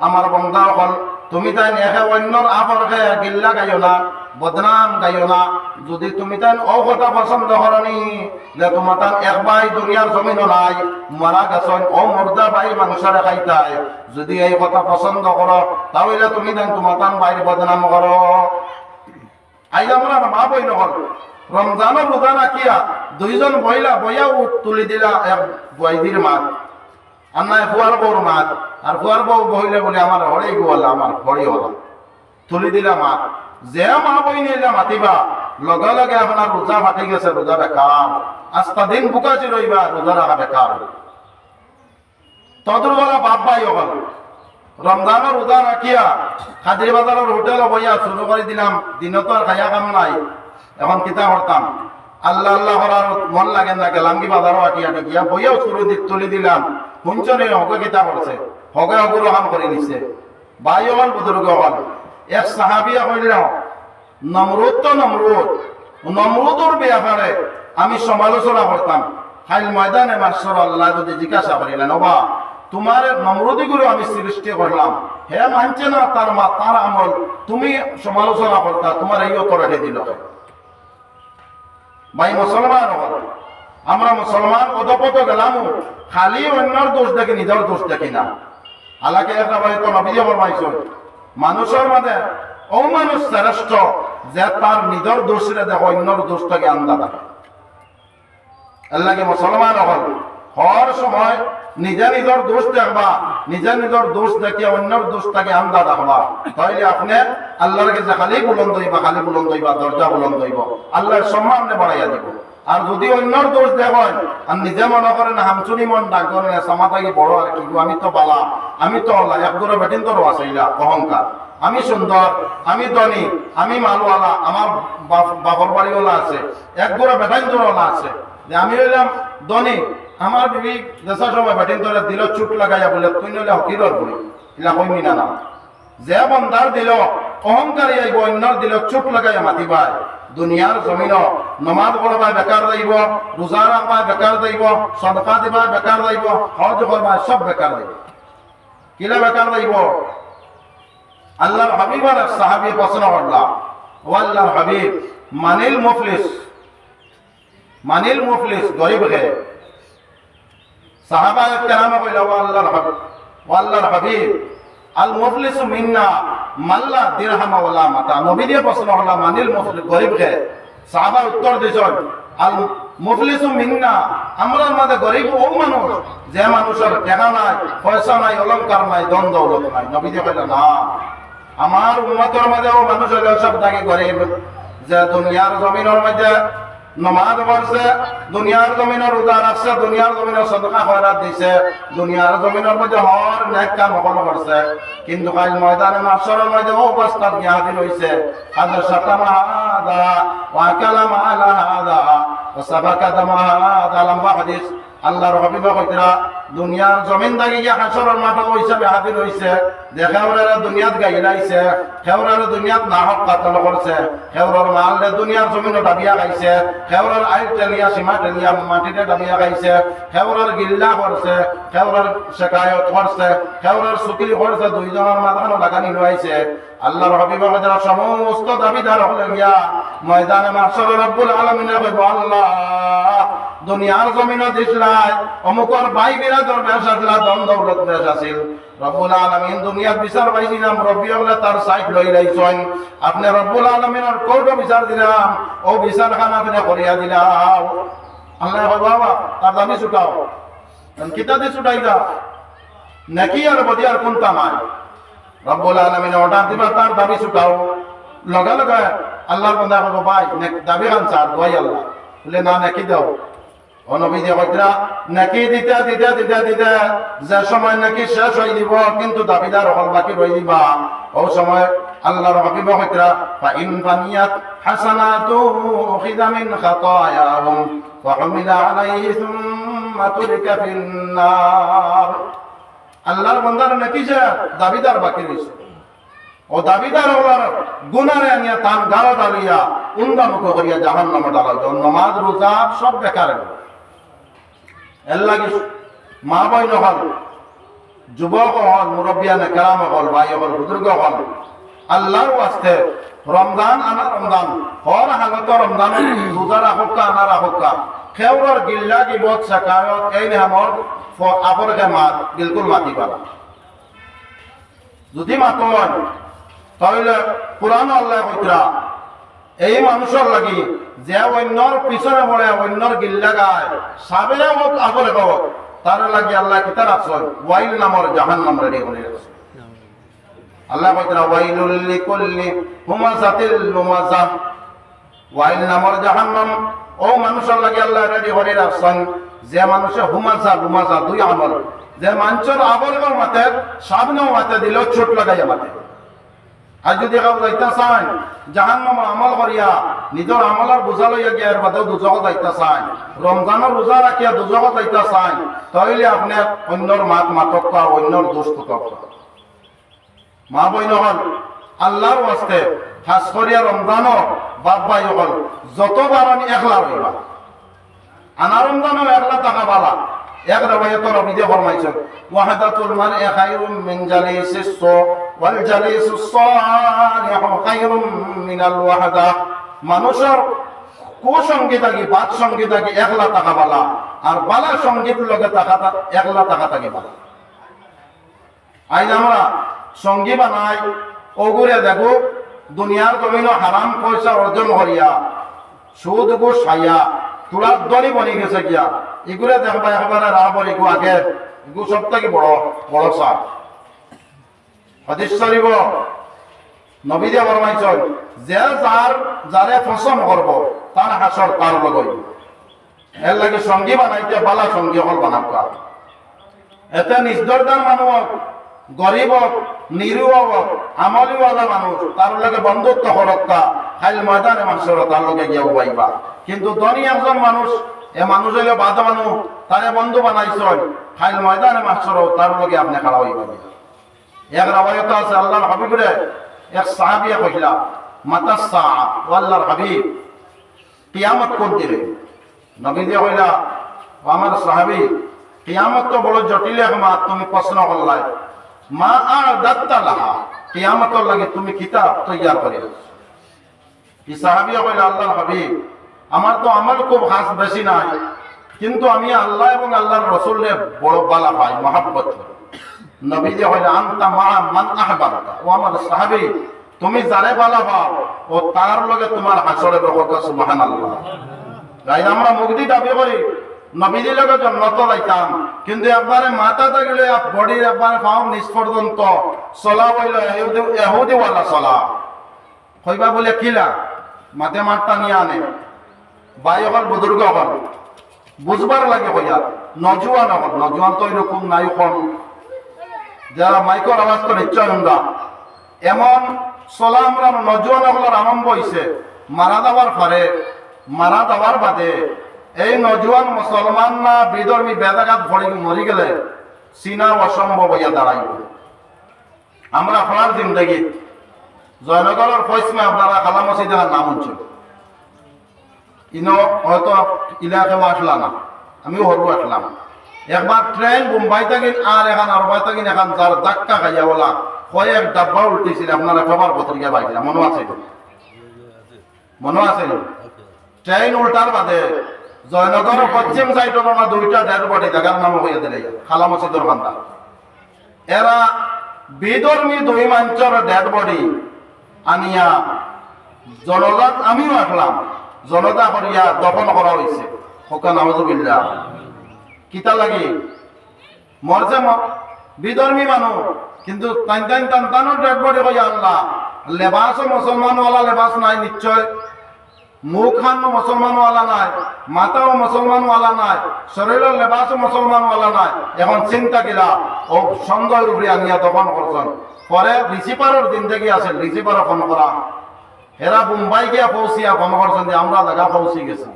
আমার বান্দা হল তুমি তাই নেহে অন্যর আপরকে গিল্লা গাইও না, বদনাম গাইও না। যদি তুমি তাই ও কথা পছন্দ করনি যে তোমার তান এক ভাই দুনিয়ার জমিনও নাই, মারা গেছেন, ও মুর্দা ভাই মাংসরে খাইতাই, যদি এই কথা পছন্দ করো তাহলে তুমি তাই তোমার তান ভাইয়ের বদনাম করো। আইজ আমরা মা বই নহল রমজানের রোজা রাখিয়া 2 জন বইলা বইয়া তুলি দিলা এক বৈদির মাত, আর নাই ফুয়ার বউর মাত, আর ফুয়ার বউ বইলে বলে আমার হরে গোয়ালা, আমার হরি হলা, তুলি দিলা মাত। যে মা বই নিলে মাতিবা লগে লগে আপনার রোজা ফাটি গেছে, রোজা বেকার, আস্তা দিন বুকাছি রইবা, রোজা রাখা বেকার। তদুর বলা বাপ ভাই হল রমজানের রোজা রাখিয়া খাদির বাজারের হোটেল বইয়া শুরু করে দিলাম। দিনত আর খাইয়া কাম নাই, এখন কিতা করতাম, আল্লাহ আল্লাহ করার মন লাগে না, গেলাম কি বাজারও আটিয়া গিয়া বইয়াও শুরু তুলি দিলাম। শুনছনে হকে কিতা করছে, হকে হগুলো কাম করে দিছে। ভাই হল বুজুর্গ হল এক সাহাবিয়া কইল নমরুদ তো নমরুদর ব্যাপারে আমি সমালোচনা করতাম। খাইল ময়দানে মাস্টার আল্লাহ যদি জিজ্ঞাসা করিলেন ওবা তোমার নমরুদি গুলো আমি সৃষ্টি করলাম, হে মানছে না তার মা তার আমল, তুমি সমালোচনা করতা, তোমার এই অপরাধে দিল। ভাই মুসলমান হল আমরা মুসলমান অধপত গেলাম, খালি অন্যর দোষ দেখি, নিজের দোষ দেখি না। হালাকে একটা ভাই তো নবীজি ফরমাইছেন মানুষের মাঝে ও মানুষ শ্রেষ্ঠ যে তার নিজের দোষরে দেখো, অন্যর দোষটাকে আন্দা থাকে। আল্লাহকে মুসলমান হল হর সময় নিজের দোষ দেখবা, নিজের দোষ দেখিয়া অন্যর দোষটাকে আন্দা দেখবা, তাইলে আপনি আল্লাহর কাছে খালি বুলন্দ হইবা, খালি বুলন্দ হইবা, দরজা বুলন্দ হইব, আল্লাহর সম্মান বাড়াইয়া দিব। আর যদি অন্যর দোষ দেখেন আর নিজে মনে করেন হামচুনি মন ডাক করেন সমাতাকে বড় আর কি, আমি তো বালা, আমি তো আল্লাহ এক করে বেটিন তোর আসাইলা অহংকার, আমি সুন্দর, আমি ধনী, আমি মালওয়ালা, আমার বাপর বাড়িওয়ালা আছে, এক গোড়া বেটাইন তোরওয়ালা আছে, যে আমি হইলাম ধনী, আমার বিবি দেশার সময় বেটিন তোরা দিল চুট লাগাইয়া বলে তুই নইলে হকিরর বলি ইলা কইমি না। যে বন্দার দিল অহংকারী আইব, অন্যর দিল চুট লাগাইয়া মাতিবাই, দুনিয়ার জমিন নমাজ পড়বাই বেকার যাইব, রোজা রাখবাই বেকার যাইব, সদকা দিবাই বেকার যাইব, হজ করবাই সব বেকার যাইব। কিলা বেকার যাইব? আল্লাহর হাবিব আর সাহাবী প্রশ্ন করলা, ও আল্লাহর হাবিব মানিল মুফলিস গরিব হে? সাহাবা কেরামে কইলা ও আল্লাহর হাবিব আল মুফলিসু মিন্না মাল্লা দিরহাম ওয়ালা মাতা। নবী দিয়ে প্রশ্ন হলা মানিল মুফলিস গরিব হে? সাহাবা উত্তর দিছেন আল মুফলিসু মিন্না, আমরা মাঝে গরিব ও মানুষ যে মানুষের টাকা নাই, পয়সা নাই, অলংকার নাই, ধন দৌলত নাই। নবী দিয়ে কইলা না, আমার উম্মতের মাঝে ও মানুষ হইল সব থাকে গরিব যে দুনিয়ার জমিনের মধ্যে নমাজ পড়ছে, দুনিয়ার জমিনের রোজা রাখছে, দুনিয়ার জমিনের সদকা খয়রাত দিছে, দুনিয়ার জমিনের মধ্যে হর নেক কাম সকল করছে, কিন্তু কাল ময়দানে মাহশরের মধ্যে ও অবস্থাত গিয়া হাজির হইছে হাজার সাতামা হাদা ওয়া কালামা আলা হাদা ওয়া সাবাকা দামা হাদা। লম্বা হাদিস। আল্লাহর হাবিব কইতরা দুনিয়ার জমিন থেকে গিয়া হাশরের মাঠে হিসাবে হাজির হইছে, যে খেওরারা দুনিয়াত গাইলাইছে, খেওরারা দুনিয়াত নাহক কাতল করছে, খেওরার মালরে দুনিয়ার জমিনে ডাবিয়া খাইছে, খেওরার আইল টেলিয়া সীমা টেলিয়া মাটিতে ডাবিয়া খাইছে, খেওরার গিল্লা করছে, খেওরার শেখায়ত করছে, খেওরার সুকিলি করছে, দুইজনের মাথানো লাগানি লইছে। আল্লাহর হাবিব যারা সমস্ত দাবিদার হলেন গিয়া ময়দানে মাহশরে রব্বুল আলামিনে কইব, আল্লাহ দুনিয়ার জমিনে দিছলাই অমুকর ভাই বিরাদর বেশ আসলা, দম দৌলত বেশ আছিল। রব্বুল আলামিন দুনিয়ার বিচার পাইছিলাম, রব্বি হলে তার সাইড লই লাইছেন। আপনি রব্বুল আলামিনের কোর্টে বিচার দিলাম, ও বিচার খান আপনি করিয়া দিলাম। আল্লাহ কইব, বাবা তার দাবি ছুটাও। কিতা দিয়ে ছুটাই দা নাকি আর বদিয়ার কোনটা নাই? রব্বুল আলামিন অর্ডার দিবা তার দাবি ছুটাও। লগে লগে আল্লাহর বান্দা কইব, ভাই দাবি খান স্যার দোয়াই আল্লাহ বলে না নাকি দাও। ও নবী যে কইরা নাকি দিতে দিতে দিতে দিতে যে সময় নাকি শেষ হয়ে দিব কিন্তু দাবিদার হল বাকি রয়ে দিবা, ও সময় আল্লাহর হাবিব কইরা ফা ইন ফানিয়াত হাসানাতু উখিযা মিন খাতায়াহুম ওয়া হুমিলা আলাইহি সুম্মা তুরিকা ফিন নার। আল্লাহর বান্দার নাকি যে দাবিদার বাকি রইছে, ও দাবিদার হলার গুনারে আনিয়া তান গাড়া ডালিয়া উন্দামুখ করিয়া জাহান্নামে ডালা। নমাজ রোজা সব বেকার। এর লাগি মা বইন হল, যুবক হল, মুরব্বিয়ানে কেরাম হল, ভাই হল, বুজুর্গ হল, আল্লাহর ওয়াস্তে রমজান আনা রমজান হর হালত রমজান রোজা রাখা আনা রাখা খেউরর গিল্লা গিবত শেখায়ত এই নামর আপরকে মাত বিলকুল মাতি পারা। যদি মাতন তাহলে কোরআন আল্লাহ কইরা এই মানুষের লাগি যে অন্যর পিছনে পড়ে অন্যর গিল্লা গায় সাবেরা হোক আপরে হোক তার লাগি আল্লাহ কিতা রাখছেন ওয়াইল নামর জাহান্নাম রেডি করে রাখছেন। আল্লাহ কইরা ওয়াইলুল লিকুল্লি হুমাযাতিল লুমাযা, ওয়াইল নামর জাহান্নাম ও মানুষের লাগি আল্লাহ রেডি করে রাখছেন যে মানুষে হুমাযা লুমাযা দুই আমল, যে মানুষের আবলগর মাতে সামনেও মাতে দিল ছোট লাগাইয়া মাতে। আর যদি কেউ যাইতে চান জাহান্নাম আমল করিয়া নিজের আমলের বোঝা লইয়া গিয়ে এর বাদেও দুজক যাইতে চান, রমজানের রোজা রাখিয়া দুজক যাইতে চান, তাহলে আপনি অন্যর মাত মাতক অন্যর দোষ টুকক। মা বইন হল আল্লাহর ওয়াস্তে খাস করিয়া রমজানও বাপ ভাই হল যতবার আমি একলা রইবা, আনা রমজানও একলা টাকা বালা। এক রবায়ত রবিদে ফরমাইছেন ওয়াহদাতুল মারই খায়রুম মিন জালিসিস সু ওয়াল জালিসুস সালিহু খায়রুম মিনাল ওয়াহদা। মানুষের কুসঙ্গী থাকি বাদ সঙ্গী থাকি একলা টাকা বালা, আর বালা সঙ্গীত লগে টাকা একলা টাকা থাকি বালা। আজ আমরা সঙ্গী বানাই ওগুরে দেখো দুনিয়ার জমিন হারাম পয়সা অর্জন করিয়া সুদ ঘুষ খাইয়া তোরা দলি বনি গেছে গিয়া এগুলো দেখবা একবারে রাবর এগু আগে এগু সব থেকে বড় বড় সাপ হাদিস শরীফ নবী দিয়ে ফরমাইছেন যে যারে পছন্দ করব তার হাসর তার লগই। এর লাগে সঙ্গী বানাইতে বালা সঙ্গী হল বানাবা। এতে নিষ্ঠুরতার মানুষ গরিব নিরীহ আমলিওয়ালা মানুষ তার লগে বন্ধুত্ব করক্কা খাইল ময়দানে মাসর তার লগে গিয়া উবাইবা। কিন্তু ধনী একজন মানুষ এ মানুষ হইলে বাধা মানুষ তারে বন্ধু বানাইছেন খাইল ময়দানে মাসর তার লগে আপনি খাড়া হইবা। এক রাবায়ত আছে আল্লাহর হাবিবরে এক সাহাবিয়া কইলা মাতা সাআ ও আল্লাহর হাবিব কিয়ামত কোন দিনে? নবী দিয়ে কইলা আমার সাহাবী কিয়ামত তো বড় জটিল এক মাত, তুমি প্রশ্ন করলাই মা আ'দাত্তা লাহা, কিয়ামতের লাগে তুমি কিতাব তৈয়ার করে। কি সাহাবী কইলা আল্লাহর হাবিব আমার তো আমল খুব খাস বেশি নাই, কিন্তু আমি আল্লাহ এবং আল্লাহর রাসূলের বড় বালা পাই মহব্বত। নবী যে কইলা আনতা মা মান আহবাবতা, ও আমার সাহাবী তুমি যারে বালা পাও ও তার লগে তোমার হাসরে বরকত। সুবহানাল্লাহ। তাই আমরা মুক্তি দাবি করি নবীজির লগে জন্নত যাইতাম, কিন্তু একবারে মাথা থাকলে বডির একবারে পাও নিচ পর্যন্ত চলা বইল এহুদিওয়ালা চলা কইবা বলে কিলা মাথে মাঠটা নিয়ে আনে বাই হল বুজুর্গ হল বুঝবার লাগে কইয়া নজুয়ান হল। নজুয়ান তো এরকম নাই কম যারা মাইকর আওয়াজ তো নিশ্চয় হুন্দা এমন চলা আমরা নজুয়ান হলার আরম্ভ হইছে মারা যাওয়ার পরে মারা যাওয়ার বাদে এই নজওয়ান মুসলমান না বিধর্মী বেদাঘাত ভরে মরি গেলে চিনা অসম্ভব হইয়া দাঁড়াইব। আমরা আপনার জিন্দগি জয়নগরের ফয়সমে আপনারা খালা মসজিদের নাম শুনছেন, ইনো হয়তো ইলাকাও আসলা না, আমিও হরু আসলাম। একবার ট্রেন মুম্বাই থাকেন আর এখন আরবাই থাকেন, এখন যার ধাক্কা খাইয়া বলা কয়েক ডাব্বা উল্টেছিল, আপনারা খবর পত্রিকা পাইছিলাম, মনে আছে? মনে আছে? ট্রেন উল্টার বাদে জয়নগর পশ্চিম সাইডের না দুইটা ডেড বডি জায়গার নাম হইয়া দিলে খালা মসজিদের বান্দা। এরা বিধর্মী দুই মঞ্চর ডেড বডি আনিয়া জনজাত, আমিও আসলাম, জনতা করিয়া দফন করা হয়েছে। হোকা নাউজুবিল্লাহ। কিতা লাগি মরছে বিধর্মী মানুষ, কিন্তু টান টান টান টানোর ডেড বডি কইয়া আল্লাহ। লেবাসও মুসলমানওয়ালা লেবাস নাই নিশ্চয়, মুখ খান মুসলমানওয়ালা নাই, মাথাও মুসলমানওয়ালা নাই, শরীরের লেবাসও মুসলমানওয়ালা নাই। এখন চিন্তা কিলা ও সন্দেহ রূপে আনিয়া দফন করছেন। পরে রিসিপারের দিন থেকে আছে, রিসিপারও ফোন করা, এরা মুম্বাই গিয়া পৌঁছিয়া ফোন করছেন যে আমরা জায়গা পৌঁছি গেছি।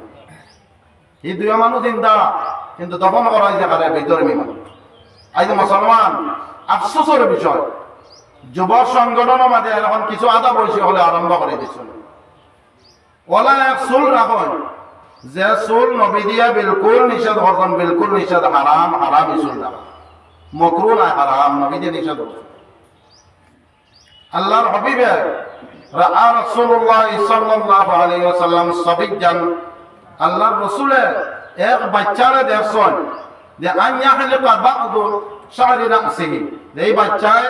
এই দুই মানুষ চিন্তা, কিন্তু দফন করা হয়েছে কারে? বিধর্মী মানুষ। আজ মুসলমান আফসোসের বিষয়, যুব সংগঠনের মাঝে এখন কিছু আদা বয়সী হলে আরম্ভ করে দিচ্ছিল। ওলা এক চুল রাখুন, যে চুল নবী দিয়া বিলকুল নিষেধ করছেন, বিলকুল নিষেধ, হারাম, হারাম চুল রাখা, মকরু নাই, হারাম, নবী দিয়ে নিষেধ করছেন। আল্লাহর হাবিবে রাআ রাসূলুল্লাহ সাল্লাল্লাহু আলাইহি ওয়াসাল্লাম সাবিয়ান, আল্লাহর রাসূলে এক বাচ্চারে দেখছেন যে আন ইয়াহলিকা বা'দু শা'রি রাসিহি, এই বাচ্চায়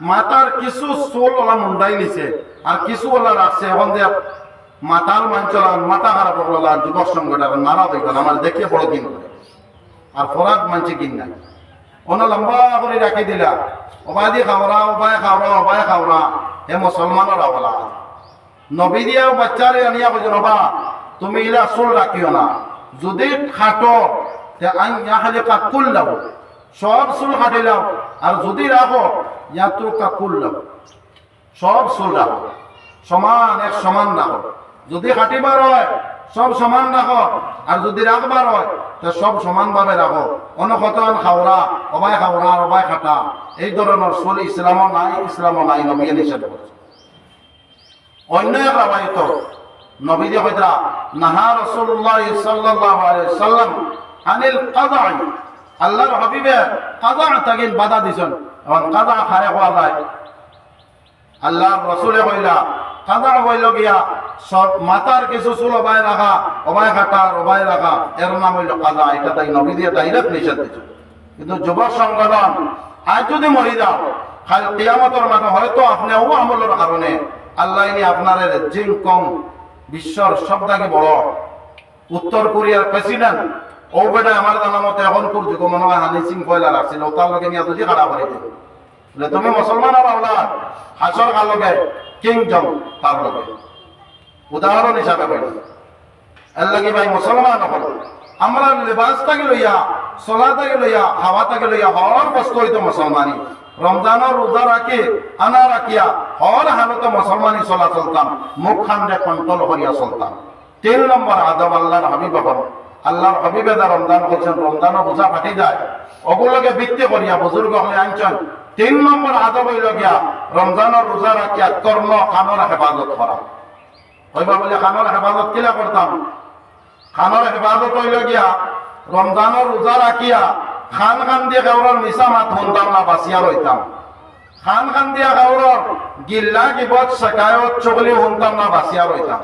মাথার কিছু চুল ওলা মুন্ডাই নিছে আর কিছু ওলা রাখছে। এখন যে মাথার মাঞ্চলান, মাথা খারাপ হলা, যুবক সংগঠন নারা দেখবেন আমার দেখে বড় কিন করে আর ফরাক মানছে কিন নাই, অন্য লম্বা করে রাখি দিলা, ওবাদি খাওয়া, ওবায় খাওয়া, ওবায় খাওয়া। হে মুসলমানের আওলা, নবী দিয়াও বাচ্চারে আনিয়া বলছেন বাবা তুমি ইলা চুল রাখিও না, যদি খাটো কাকুল লাও, সব চুল কাটি লাও, আর যদি রাখো ইয়াতো কাকুল লাও, সব চুল রাখো, সমান এক সমান রাখো। যদি কাটিবার হয় সব সমান রাখো, আর যদি রাখবার হয় তো সব সমান ভাবে রাখো। অনকতন খাওয়া, অবাই খাওয়া, অবাই খাটা, এই ধরনের চুল ইসলামও নাই, ইসলামও নাই, নবীয়ে নিষেধ করছে। অন্য এক রাবায়ত নবী যে কইতা নাহা রাসূলুল্লাহ সাল্লাল্লাহু আলাইহি ওয়াসাল্লাম আনিল কাযাই, আল্লাহর হাবিবে কাযা তাকে বাধা দিছেন। এখন কাযা খারে হওয়া যায়, আল্লাহর রাসূলে কইলা কাযা হইল গিয়া সব মাথার কিছু চুল অবায় রাখা, অবায় কাটা, অবায় রাখা, এর নাম হইল কাযা। এটা তাই নবী দিয়ে ডাইরেক্ট নিষেধ দিয়েছে। কিন্তু যুব সংগঠন আজ যদি মরি যাও খালি কিয়ামতের মাঠে হয়তো আপনি ও আমলের কারণে আল্লাহ ইনি আপনার জিন কম বিশ্বর সবথেকে বড় উত্তর কোরিয়ার প্রেসিডেন্ট ও বেটা আমার জানা মতে এখন তোর যুগ মনে হয় হানি সিং পয়লা রাখছিল, তার লগে নিয়ে তুই খারাপ করে দিল। তুমি মুসলমানের আওলাদ, হাসর কার লগে কিং জং তার লগে উদাহরণ হিসাবে বলি। এর লাগে ভাই মুসলমান হল আমরা লেবাস থেকে লইয়া, চলা থেকে লইয়া, খাওয়া থেকে লইয়া হর বস্তু হইতো মুসলমানি। রমজানের রোজা রাখি আনা রাখিয়া হর হালতে মুসলমানি চলা চলতাম, মুখ খান্ডে কন্ট্রোল করিয়া চলতাম। 3 নম্বর আদব আল্লাহর হাবিব হল, আল্লাহর হাবিবে যা রমজান করছেন, রমজানও বোঝা ফাটি যায়, ওগুলোকে বৃত্তি করিয়া বুজুর্গ হলে আনছেন। 3 নম্বর আদব হইল গিয়া রমজানের রোজা রাখিয়া কর্ম খানোর হেফাজত করা। হইবা বলে খানোর হেফাজত কিলা করতাম? খানোর হেফাজত হইল গিয়া রমজানের রোজা রাখিয়া খান খান দিয়ে খাওয়ার মিশা মাত শুনতাম না, বাঁচিয়া রইতাম। খান খান দিয়া খাওয়ার গিল্লা গিবত শেখায়ত চগলি শুনতাম না, বাঁচিয়া রইতাম।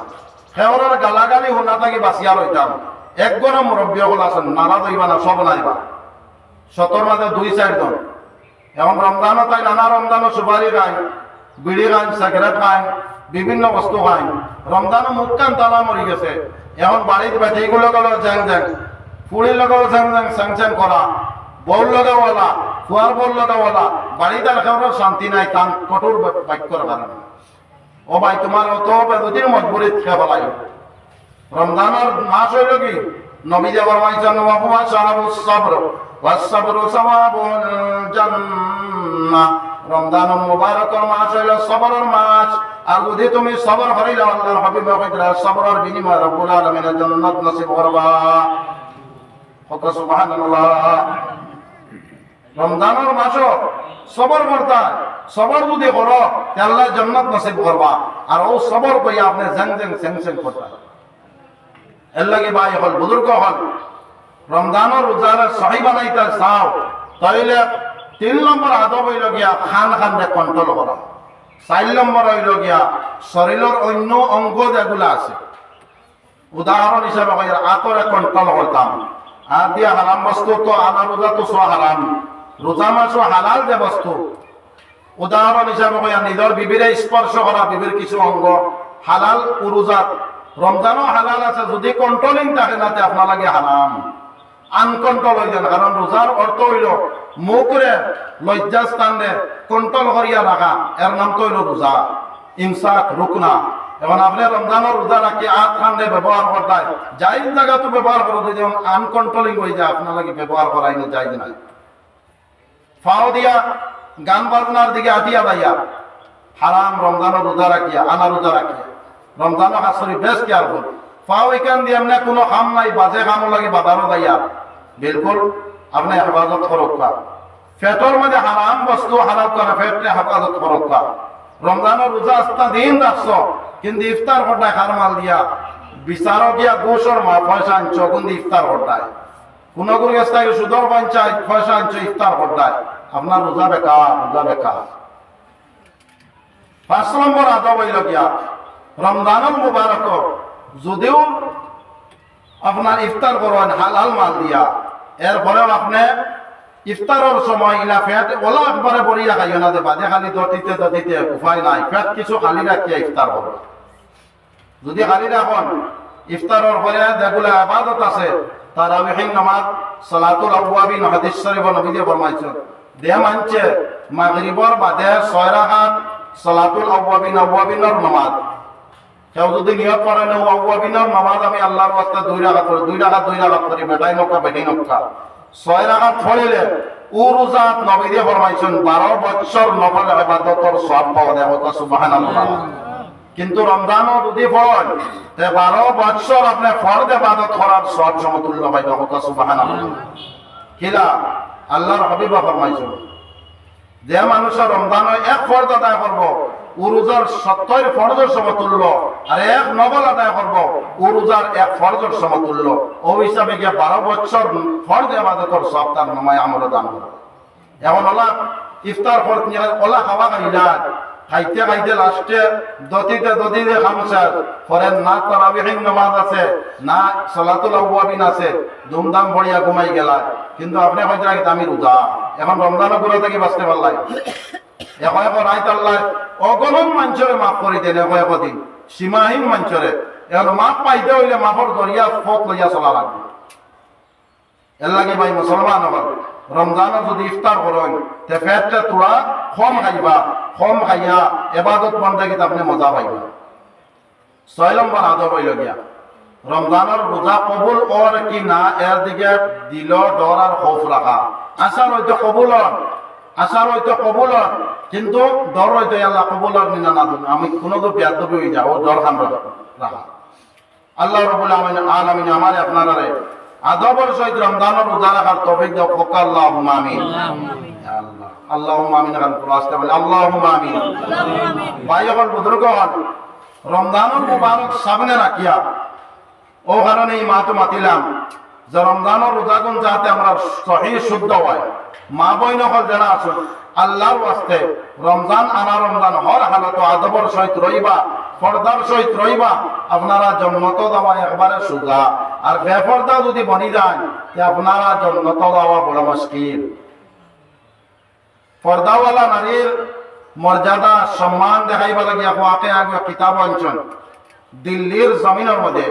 খাওয়ার গালাগালি শুনা থাকি বাঁচিয়া রইতাম। একগণ মুরব্বী হল আছেন, নানা দইবা না, সব নাইবা, 7 মাঝে 2-4 জন। এখন রমজানও তাই নানা রমজানও সুপারি খায়, বিড়ি খায়, সিগারেট খায়, বিভিন্ন বস্তু খায়। রমজানও মুখ কান তালা মরি গেছে। এখন বাড়িতে বেঠে এইগুলো গেল জ্যাং জ্যাং, ফুড়ির লগেও জ্যাং জ্যাং স্যাং স্যাং করা, বউর লগেওয়ালা, ফুয়ার বউর লগেওয়ালা, বাড়িতে আর খাওয়ার শান্তি নাই, কান কঠোর বাক্যর কারণে। ও ভাই তোমার অত বেদুদিন মজবুরি খেয়ে ফেলাই। রমজানের মাস হইল কি নবী যে ফরমাইছেন ওয়া হুয়া শাহরুস সাবর ওয়াস সাবরু সাওয়াবুল জান্নাহ। রমজান মুবারকের মাস হইল সবরের মাস, আর যদি তুমি সবর করিলে আল্লাহর হাবিব কইরা সবরের বিনিময়ে রব্বুল আলামিনের জান্নাত নসিব করবা। সুবহানাল্লাহ। রমজানের মাসও সবর করতা, সবর যদি করো আল্লাহ জান্নাত নসিব করবা। আর ও সবর কইয়া আপনি জ্যাং জ্যাং স্যাং স্যাং করতা। এর লাগে ভাই হল বুজুর্গ হল রমজানের রোজার সহি বানাইতে চাও তাইলে 3 নম্বর আদব হইল গিয়া খান খানরে কন্ট্রোল করা। 4 নম্বর হইল গিয়া শরীরের অন্য অঙ্গ যেগুলা আছে, উদাহরণ হিসাবে আতরে কন্ট্রোল করতাম। আর দিয়া হারাম বস্তু তো আনা রোজা তো সব হারাম, রোজা মাসও হালাল যে বস্তু। উদাহরণ হিসাবে নিজের বিবিরে স্পর্শ করা, বিবির কিছু অঙ্গ হালাল রোজাত। রমজানও হালাল আছে, যদি কন্ট্রোলিং থাকে না আপনার লাগে হারাম, আনকন্ট্রোল হয়ে যান। কারণ রোজার অর্থ হইল মুখরে লজ্জাস্থানে কন্ট্রোল করিয়া রাখা, এর নাম তো হইল রোজা, ইমসাক রুকনা। এখন আপনি রমজানের রোজা রাখি আট খান্ডে ব্যবহার করতে যাই জায়গা তো ব্যবহার করো, যেমন আনকন্ট্রোলিং হয়ে যায় আপনার লাগে ব্যবহার করাই না যাই নাই। ফাও দিয়া গান বাজনার দিকে আটিয়া দাইয়া হারাম রমজানের রোজা রাখিয়া আনা রোজা রাখিয়া রমজানের হাসরি বেশ কেয়ারফুল। ফাও এখান দিয়ে এমনি কোনো খাম নাই, বাজে খামও লাগে বাজারও দাইয়া বিলকুল আপনি হেফাজত করক্কা। পেটের মধ্যে হারাম বস্তু হারাম করে পেটে হেফাজত করক্কা। রমজানের রোজা আস্তা দিন রাখছ, কিন্তু ইফতার ঘটায় খার মাল দিয়া বিচারক গিয়া গোসর মা পয়সা আনছ, কিন্তু ইফতার ঘটায় কোন কোনো গেস্তায় সুদর পঞ্চায়েত পয়সা আনছ ইফতার ঘটায়, আপনার রোজা বেকার, রোজা বেকার। 5 নম্বর আদব হইল গিয়া রমজানুল মুবারক যদিও আপনার ইফতার করেন হালাল মাল দিয়া, এরপরেও আপনি ইফতারের সময় ইলা ফেট ওলা একবারে বড়িয়া খাইও না, বাদে খালি দতিতে দতিতে উপায় নাই, ফেট কিছু খালি রাখিয়া ইফতার করো। যদি খালি রাখুন ইফতারের পরে যেগুলো আবাদত আছে তারাবিহিন নামাজ, সালাতুল আওয়াবিন, হাদিস শরীফ নবীজি ফরমাইছেন দে মানছে মাগরিবর বাদে 6 রাকাত সালাতুল আওয়াবিনের নামাজ। কেউ যদি নিয়ত করে না আওয়াবিনের নামাজ আমি আল্লাহর ওয়াস্তে 2 রাকাত করে 2 রাকাত করি বেটাই নক্কা বেটাই নক্কা 6 রাকাত পড়িলে ও রোজাত নবীজি ফরমাইছেন 12 বছর নফল ইবাদতের সওয়াব পাওয়া যায়। সুবহানাল্লাহ। কিন্তু রমজানও যদি পড়েন তে 12 বছর আপনি ফরজ ইবাদত করার সওয়াব সমতুল্য পাইবেন। সুবহানাল্লাহ। কিলা আল্লাহর হাবিব ফরমাইছেন যে মানুষের রমজানে এক ফরজ আদায় করব ও রোজার 70 ফরজের সমতুল্য, আর এক নফল আদায় করব ও রোজার 1 ফরজের সমতুল্য। ও হিসাবে গিয়ে 12 বছর ফরজ ইবাদতের সওয়াব তার নামায় আমলে দান করবে। এখন ওলা ইফতার ফরজ নিয়ে ওলা খাওয়া খাইলা খাইতে খাইতে লাস্টে দতিতে দতিতে খামসার পরে না তারাবিহিন নামাজ আছে না সালাতুল আওয়াবিন আছে, দুমদাম বড়িয়া ঘুমাই গেলা। কিন্তু আপনি হয়তো আমি রোজা, এখন রমজানের গুলো থেকে বাঁচতে পারলাই। এখন রাইত আল্লাহ অগণন মানুষরে মাফ করে দেন, দিন সীমাহীন মানুষরে। এখন মাফ পাইতে হইলে মাফর দরিয়া পথ লইয়া চলা লাগবে। এর লাগে ভাই মুসলমান হল রমজানে যদি ইফতার করেন তে পেটটা তোরা কম খাইবা, কম খাইয়া এবাদত বন্দেগীতে আপনি মজা পাইবা। 6 নম্বর আদব হইল গিয়া রমজানের রোজা কবুল ওর কি না এর দিকে দিল ডর আর খৌফ রাখা। আশার হয়তো কবুল হন, আশার হয়তো কবুল হন, কিন্তু ডর হয়তো আল্লাহ কবুল হন না না আমি কোনো তো বেয়াদবি হয়ে যাও, ডর খান রাখা। আল্লাহ রাব্বুল আলামিন আমার আপনারা আদবের সহিত রমজানের রোজা রাখার তৌফিক দাও। ফকা আল্লাহুম্মা আমিন। আল্লাহ আল্লাহুম্মা আমিন। আল্লাহুম্মা আমিন। ভাই যখন বুজুর্গ হন রমজানুল মুবারক সামনে রাখিয়া ও কারণে এই মা তো মাতিলাম যে রমজানের রোজাগুন যাতে আমরা সহি শুদ্ধ হয়। মা বইন হল যারা আছেন আল্লাহর ওয়াস্তে রমজান আনা রমজান হর হালত আদবর সহিত রইবা, পর্দার সহিত রইবা। আপনারা জন্মত দেওয়া একবারে সুজা, আর বেপর্দা যদি বনি যায় আপনারা জন্মত দেওয়া বড় মুশকিল। পর্দাওয়ালা নারীর মর্যাদা সম্মান দেখাইবা লাগে আগে আগে কিতাব অঞ্চল দিল্লির জমিনের মধ্যে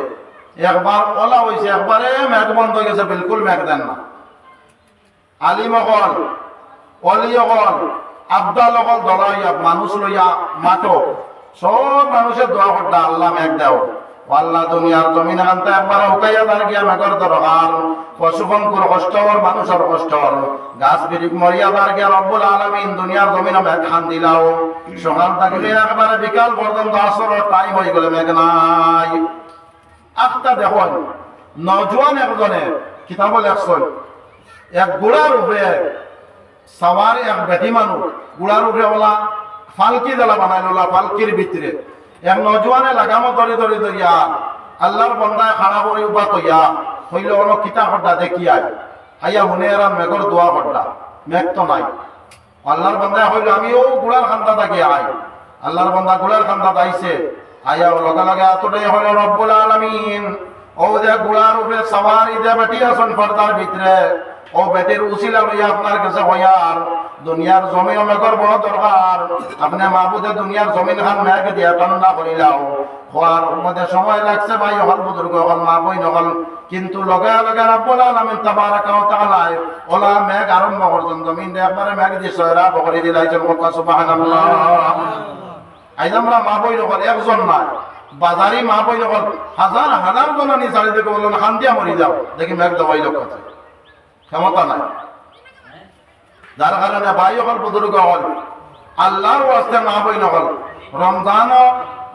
একবার ওলা হয়েছে, একবারে মেঘ বন্ধ হয়ে গেছে, বিলকুল মেঘ দেন না। আলিম অকল অলি অকল আবদাল অকল দলাইয়া মানুষ লইয়া মাটো সব মানুষের দোয়া করতে আল্লাহ মেঘ দেও। আল্লাহ দুনিয়ার জমিন আনতে একবার হুকাইয়া দাঁড় গিয়া মেঘর দরকার, পশুপঙ্কুর কষ্ট হল, মানুষের কষ্ট হল, গাছ বিরিক মরিয়া দাঁড় গিয়া রব্বুল আলামিন দুনিয়ার জমিন মেঘ খান দিলাও। সকাল থাকলে একবারে বিকাল পর্যন্ত আসরের টাইম হয়ে গেলে মেঘ নাই। আখটা দেখুন নজওয়ান একজনে কিতাব লেখছেন এক গোড়ার উপরে সাওয়ার এক বেটি মানুষ গুড়ার উপরে ওলা ফালকি জ্বালা বানাইলা ফালকির ভিতরে এক নজওয়ানে লাগামো ধরে ধরে ধরিয়া আল্লাহর বন্দায় খাড়া করে উবা তৈয়া হইলে হলো কিতা খড্ডা দেখি আইয়া মনে এরা মেঘর দোয়া খড্ডা মেঘ তো নাই আল্লাহর বন্দায় হইল আমিও গুড়ার খান্দা থাকি আল্লাহর বন্দা গুড়ার খান্দা আইছে আইয়া লগে লগে এতটাই হলো রব্বুল আলামিন ও যে গুড়ার উপরে সাওয়ার ইদে বেটি আসন পর্দার ভিতরে ও বেটির উসিলা লইয়া আপনার কাছে হইয়ার দুনিয়ার জমিন মেঘর বড় দরকার আপনি মাহবুদে দুনিয়ার জমিন খান মেঘ দিয়া ঠান্ডা করিলাও হওয়ার মধ্যে সময় লাগছে ভাই হল বুজুর্গ হল মা বই নহল কিন্তু লগে লগে রব্বুল আলামিন তাবারাকা ওয়া তাআলা ওলা মেঘ আরম্ভ করছেন জমিন দিয়ে একবারে মেঘ দিয়ে সয়রা বকরি দিলাইছেন সুবহানাল্লাহ। আইজ আমরা মা বই নহল একজন নাই বাজারি মা বই নহল হাজার হাজার জনানি চারি দেখে বললেন শান্তিয়া মরি যাও দেখি মেঘ দবাই লোক কথা ক্ষমতা নাই যার কারণে ভাই হল বুজুর্গ হল আল্লাহর ওয়াস্তে মা বই নহল রমজান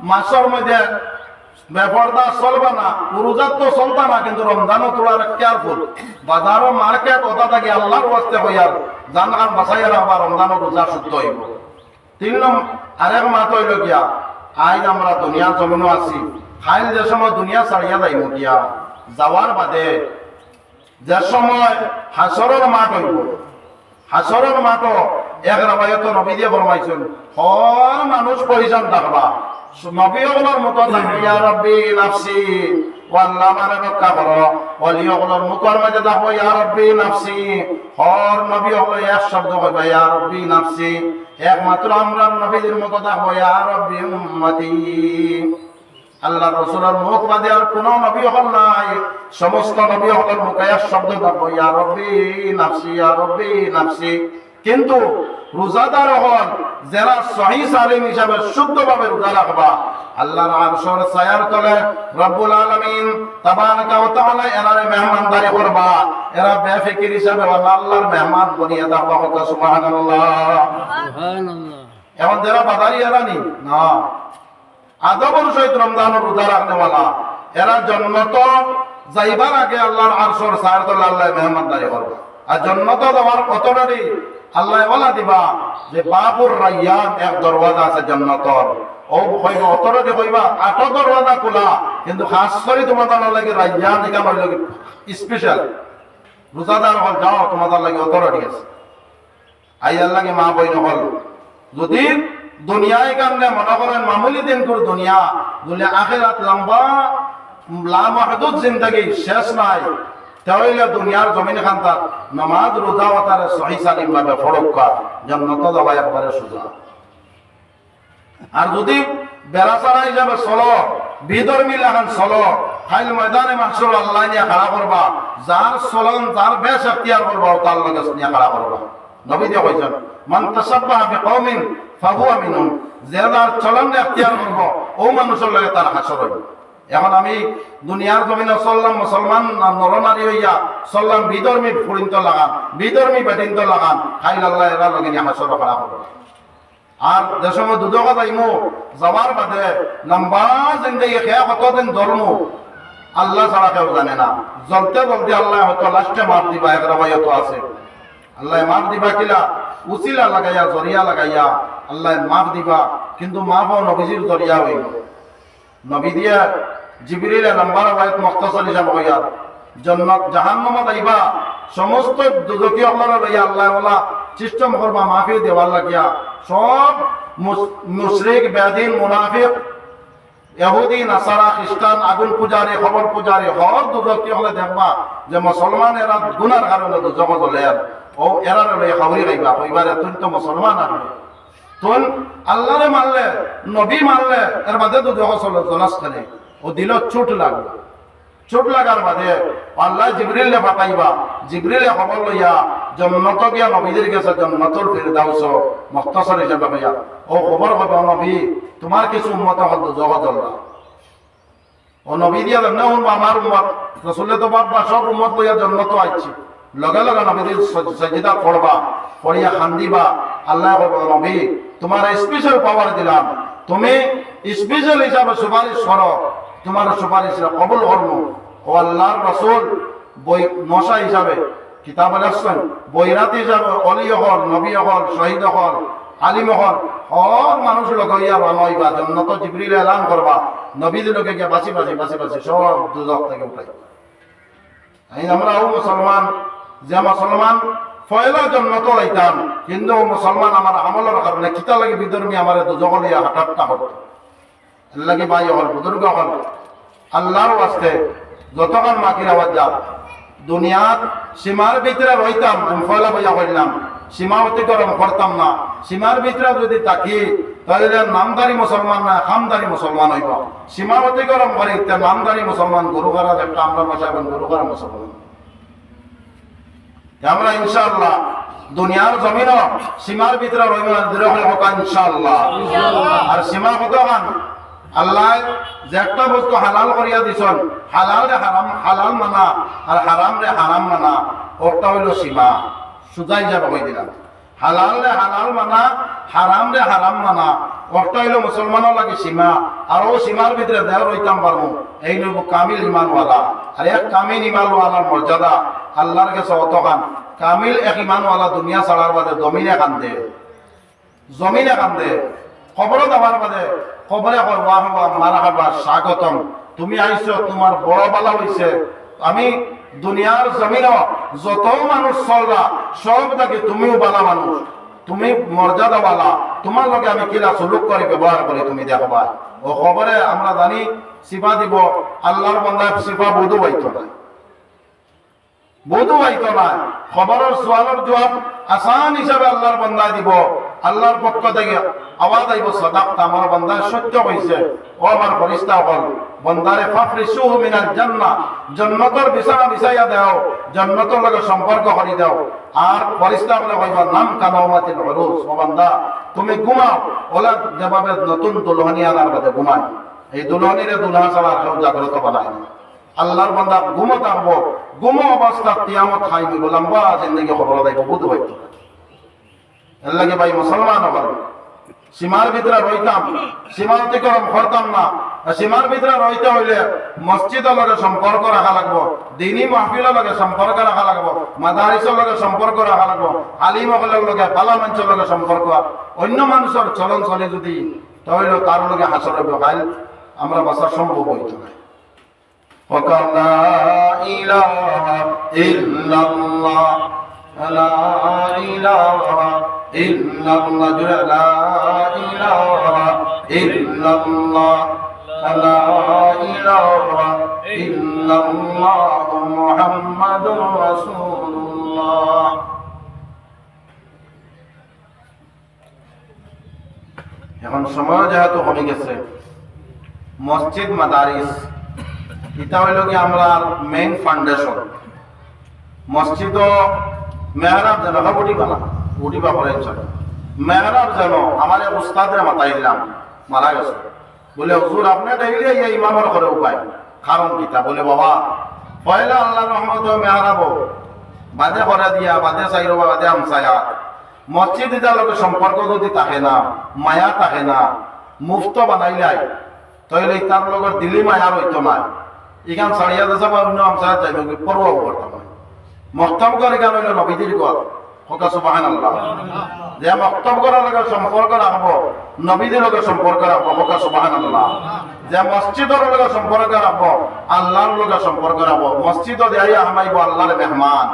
মাসের মধ্যে বেপরদা চলবে না রোজার তো চলতা না কিন্তু রমজানও তোলার কেয়ারফুল বাজারও মার্কেট ওটা থাকি আল্লাহর ওয়াস্তে হইয়ার জান খান বাঁচাই রাখবা রমজানও রোজা শুদ্ধ হইব। 3 নম্বর আরেক মাত হইল গিয়া আজ আমরা দুনিয়ার জমিনও আছি খাইল যে সময় দুনিয়া ছাড়িয়া যাইব গিয়া যাওয়ার বাদে যে সময় হাসরের মাঠ হইব হাসরের মাঠও এক রাবায়ত নবী দিয়ে ফরমাইছেন হর মানুষ পরিজন থাকবা নবীগুলোর মতো থাকবে ইয়া রব্বি নাফসি ওয়াল্লাহ মানে রক্ষা করো ওলিগুলোর মুখের মাঝে থাকবো ইয়া রব্বি নাফসি হর নবী হলো এক শব্দ কইবা ইয়া রব্বি নাফসি একমাত্র আমরা নবীদের মতো থাকবো ইয়া রব্বি উম্মতি। আল্লাহ রাসূলের মুখ বাদে আর কোন নবী হল নাই সমস্ত নবী হলের মুখে এক শব্দ থাকবো ইয়া রব্বি নাফসি ইয়া রব্বি নাফসি। কিন্তু রোজাদার হল যারা সহিহ সালিম হিসাবে শুদ্ধভাবে রোজা রাখবা আল্লাহর আরশের ছায়ার তলে রব্বুল আলামিন তাবারাকা ওয়া তাআলা এরারে মেহমানদারি করবা এরা বেফিকির হিসাবে আল্লাহর মেহমান বনিয়ে থাকবা সুবহানাল্লাহ সুবহানাল্লাহ। এখন যারা বাজারি এরা নি না আদবের সহিত রমজানের রোজা রাখনেওয়ালা এরা জন্নত যাইবার আগে আল্লাহর আরশের ছায়ার তলে আল্লাহ মেহমানদারি করবে আর জন্নত যাওয়ার অতটারি আল্লাহ বলা দিবা যে বাবুর রাইয়ান এক দরওয়াজা আছে জান্নাতর ও কইবা অতরে কইবা 8 দরওয়াজা খোলা কিন্তু খাস করে তোমাদের লাগে রাইয়ান এখানে লাগে স্পেশাল রোজাদার হল যাও তোমাদের লাগে অতরে ঠিক আছে আইয়ার লাগে মা বই নহল যদি দুনিয়ায় কামনে মনে করেন মামুলি দিন করে দুনিয়া আখিরাত লম্বা লা মাহদুদ জিন্দেগি শেষ নাই তাহলে দুনিয়ার জমিন খান্তার নামাজ রোজা ও তার সহি সালিম ভাবে ফরক্কা জান্নাত যাওয়া একবারে সোজা। আর যদি বেড়াচারা হিসাবে চলো বিধর্মী লাগান চলো খাইল ময়দানে মাহসুর আল্লাহ নিয়ে খাড়া করবা যার চলন যার বেশ এখতিয়ার করবা তার লগে নিয়ে খাড়া করবা নবী দিয়ে কইছেন মান তাসাব্বাহা বিকওমিন ফাহুয়া মিনহুম যে যার চলন এখতিয়ার করব ও মানুষের লগে তার হাসর হইব। এখন আমি দুনিয়ার জমিনে চললাম মুসলমান নরনারী হইয়া চললাম বিধর্মী ফুরিন্ত লাগান বিধর্মী বেটিন্ত লাগান খাইল আল্লাহ এরা লগে নিয়ে হাসর খাড়া করবো। আর যে সময় দুদকা যাইমু যাওয়ার বাদে লম্বা জিন্দেগি খেয়া কতদিন ধর্ম আল্লাহ ছাড়া কেউ জানে না জ্বলতে জ্বলতে আল্লাহ হয়তো লাস্টে মাপ দিবা এক রাবায়ত আছে আল্লাহ মাপ দিবা কিলা উচিলা লাগাইয়া জরিয়া লাগাইয়া আল্লাহ মাপ দিবা কিন্তু মাপ ও নবীজির জরিয়া হইব নবী দিয়া জিবরিল লম্বা রাবায়ত মুখতাসার হিসাবে হইয়া জান্নাত জাহান্নামত আইবা সমস্ত দুদকী আল্লাহর লইয়া আল্লাহ ওয়ালা সিস্টেম করবা মাফি দেওয়ার লাগিয়া সব মুশরিক বেদিন মুনাফিক ইহুদি নাসারা খ্রিস্টান আগুন পূজারী খবর পূজারী হর দুদকী হলে দেখবা যে মুসলমান এরা গুনার কারণে দুজক জ্বলে ও এরা লইয়া খাবরি খাইবা কইবারে তুই তো মুসলমান আসবে তুই আল্লাহরে মানলে নবী মানলে এর বাদে দুজক জ্বলাস করে ও দিল চোট লাগবে চোট লাগার বাদে আল্লাহ জিবরিলে পাঠাইবা জিবরিলে খবর লইয়া জান্নাত গিয়া নবীদের কাছে জান্নাতুল ফিরদাউস মুখতাসার হিসাবে হইয়া ও খবর হবে নবী তোমার কিছু উম্মত হল জগৎ আল্লাহ ও নবী দিয়া না হল আমার উম্মত রাসূলে তো বাবা সব উম্মত লইয়া জান্নাত আইছে লগে লগে নবীদের সাজদা করবা পড়িয়া খান্দিবা আল্লাহ বলবে নবী তোমার স্পেশাল পাওয়ার দিলাম তুমি স্পেশাল হিসাবে সুপারিশ করো তোমার সুপারিশ কবুল করবো ও আল্লাহর রাসূল বই মশা হিসাবে কিতাব আসছেন বৈরাতি যাব অলি হল নবী হল শহীদ হল আলিম হল হর মানুষ লগাইয়া বানাইবা জন্নত জিবরিল এলান করবা নবীদের লোকে গিয়ে বাঁচি বাঁচি বাঁচি বাঁচি সব দুজক থেকে উঠাই। আমরা ও মুসলমান যে মুসলমান পয়লা জন্নত লাইতাম কিন্তু মুসলমান আমার আমলের কারণে কিতা লাগে বিধর্মী আমার দুজকলিয়া হাঁটাটা হতো লাগে ভাই হল বুজুর্গ হল আল্লাহর ওয়াস্তে যতক্ষণ মাকির আওয়াজ যাও দুনিয়ার সীমার ভিতরে রইতাম ফয়লা বইয়া হইলাম সীমা অতিক্রম করতাম না সীমার ভিতরে যদি থাকি তাহলে নামদারি মুসলমান না খামদারি মুসলমান হইব সীমা অতিক্রম করে নামদারি মুসলমান গরু খারা একটা আমরা বসাবেন গরু খারা মুসলমান আমরা ইনশাআল্লাহ দুনিয়ার জমিন সীমার ভিতরে রইব না দূরে হয়ে হোক ইনশাআল্লাহ। আর সীমা কতখান আল্লাহ যে একটা বস্তু হালাল করিয়া দিছন হালাল রে হারাম হালাল মানা আর হারাম রে হারাম মানা ওটা হইল সীমা সুজাই যাবে কই দিলাম হালাল রে হালাল মানা হারাম রে হারাম মানা ওটা হইল মুসলমানের লাগে সীমা আর ও সীমার ভিতরে দেহ রইতাম পারবো এই নব কামিল ইমানওয়ালা আর এক কামিল ইমানওয়ালার মর্যাদা আল্লাহর কাছে অতখান কামিল এক ইমানওয়ালা দুনিয়া ছাড়ার বাদে জমিনে কান্দে খবরও দেওয়ার বাদে খবরে বাহ মারহাবা স্বাগতম তুমি আইছো তোমার বড় বালা হইছে আমি দুনিয়ার জমিন যত মানুষ চলরা সব থাকি তুমিও বালা মানুষ তুমি মর্যাদাওয়ালা তোমার লগে আমি কিলা সুলুক করে ব্যবহার করি তুমি দেখবা ও খবরে আমরা জানি সিফা দিব আল্লাহর বান্দা সিফা বুধু পাইতো না খবরের সোয়ালের জবাব আসান হিসাবে আল্লাহর বান্দা দিব আল্লাহর পক্ষ থেকে আওয়াজ আইব সাদাকতা আমার বান্দা সত্য হইছে ও আমার ফেরেশতা হল বান্দারে ফাফরিসুহু মিনাল জান্নাহ জান্নাতের বিছানা বিছাইয়া দাও জান্নাতের লগে সম্পর্ক করি দাও আর ফেরেশতা বলে কইবা নাম কানামাতিল উরুস ও বান্দা তুমি ঘুমাও ওলা যেভাবে নতুন দুলহনি আনার বাদে ঘুমায় এই দুলহনিরে দুলহা ছাড়া কেউ জাগ্রত বানায় না আল্লাহর বান্দা ঘুমো থাকবো ঘুমো অবস্থা কিয়ামত খাইবি লম্বা জিন্দগি খবর দেব বুধ হইতো এর লাগে ভাই মুসলমান হল সীমার ভিতরে রইতাম সীমা অতিক্রম করতাম না সীমার ভিতরে রইতে হইলে মসজিদের লগে সম্পর্ক রাখা লাগবো দিনী মাহফিলের লগে সম্পর্ক রাখা লাগবো মাদারিসের লগে সম্পর্ক রাখা লাগবো আলিম হলের লগে পালা মানুষের লগে সম্পর্ক অন্য মানুষের চলন চলে যদি তাহলে তার লগে হাসর খাইল আমরা বাঁচার সম্ভব হইতো না وقال لا إله إلا الله لا إله إلا الله لا إله إلا الله لا إله إلا الله محمد رسول الله এখন সময় যেহেতু কমে গেছে মসজিদ মাদারিস এটা হইল কি আমরা মেইন ফাউন্ডেশন মসজিদ মেহরাব যেন উঠিবা করে মেহরাব যেন আমার উস্তাদের মাথায় দিলাম মারা গেছে বলে হুজুর আপনি দেখলে এই ইমামের ঘরে উপায় কারণ কিতা বলে বাবা পয়লা আল্লাহ রহমত মেহরাব বাদে করে দিয়া বাদে চাইর বাদে আমসায়া মসজিদ এটার লোকের সম্পর্ক যদি থাকে না মায়া থাকে না মুফত বানাইলাই তাহলে তার লোকের দিলি মায়া হইতো না এখান ছাড়িয়া দেশে বা অন্য আমসায় যাইব পরোয়া করতাম মক্তব করে কেন হইল নবীদের ঘর হোকা সুবহানাল্লাহ যে মক্তব করার লগে সম্পর্ক রাখবো নবীদের লগে সম্পর্ক রাখবো হোকা সুবহানাল্লাহ যে মসজিদের লগে সম্পর্ক রাখবো আল্লাহর লগে সম্পর্ক রাখবো মসজিদ দেয়া হামাইব আল্লাহর মেহমান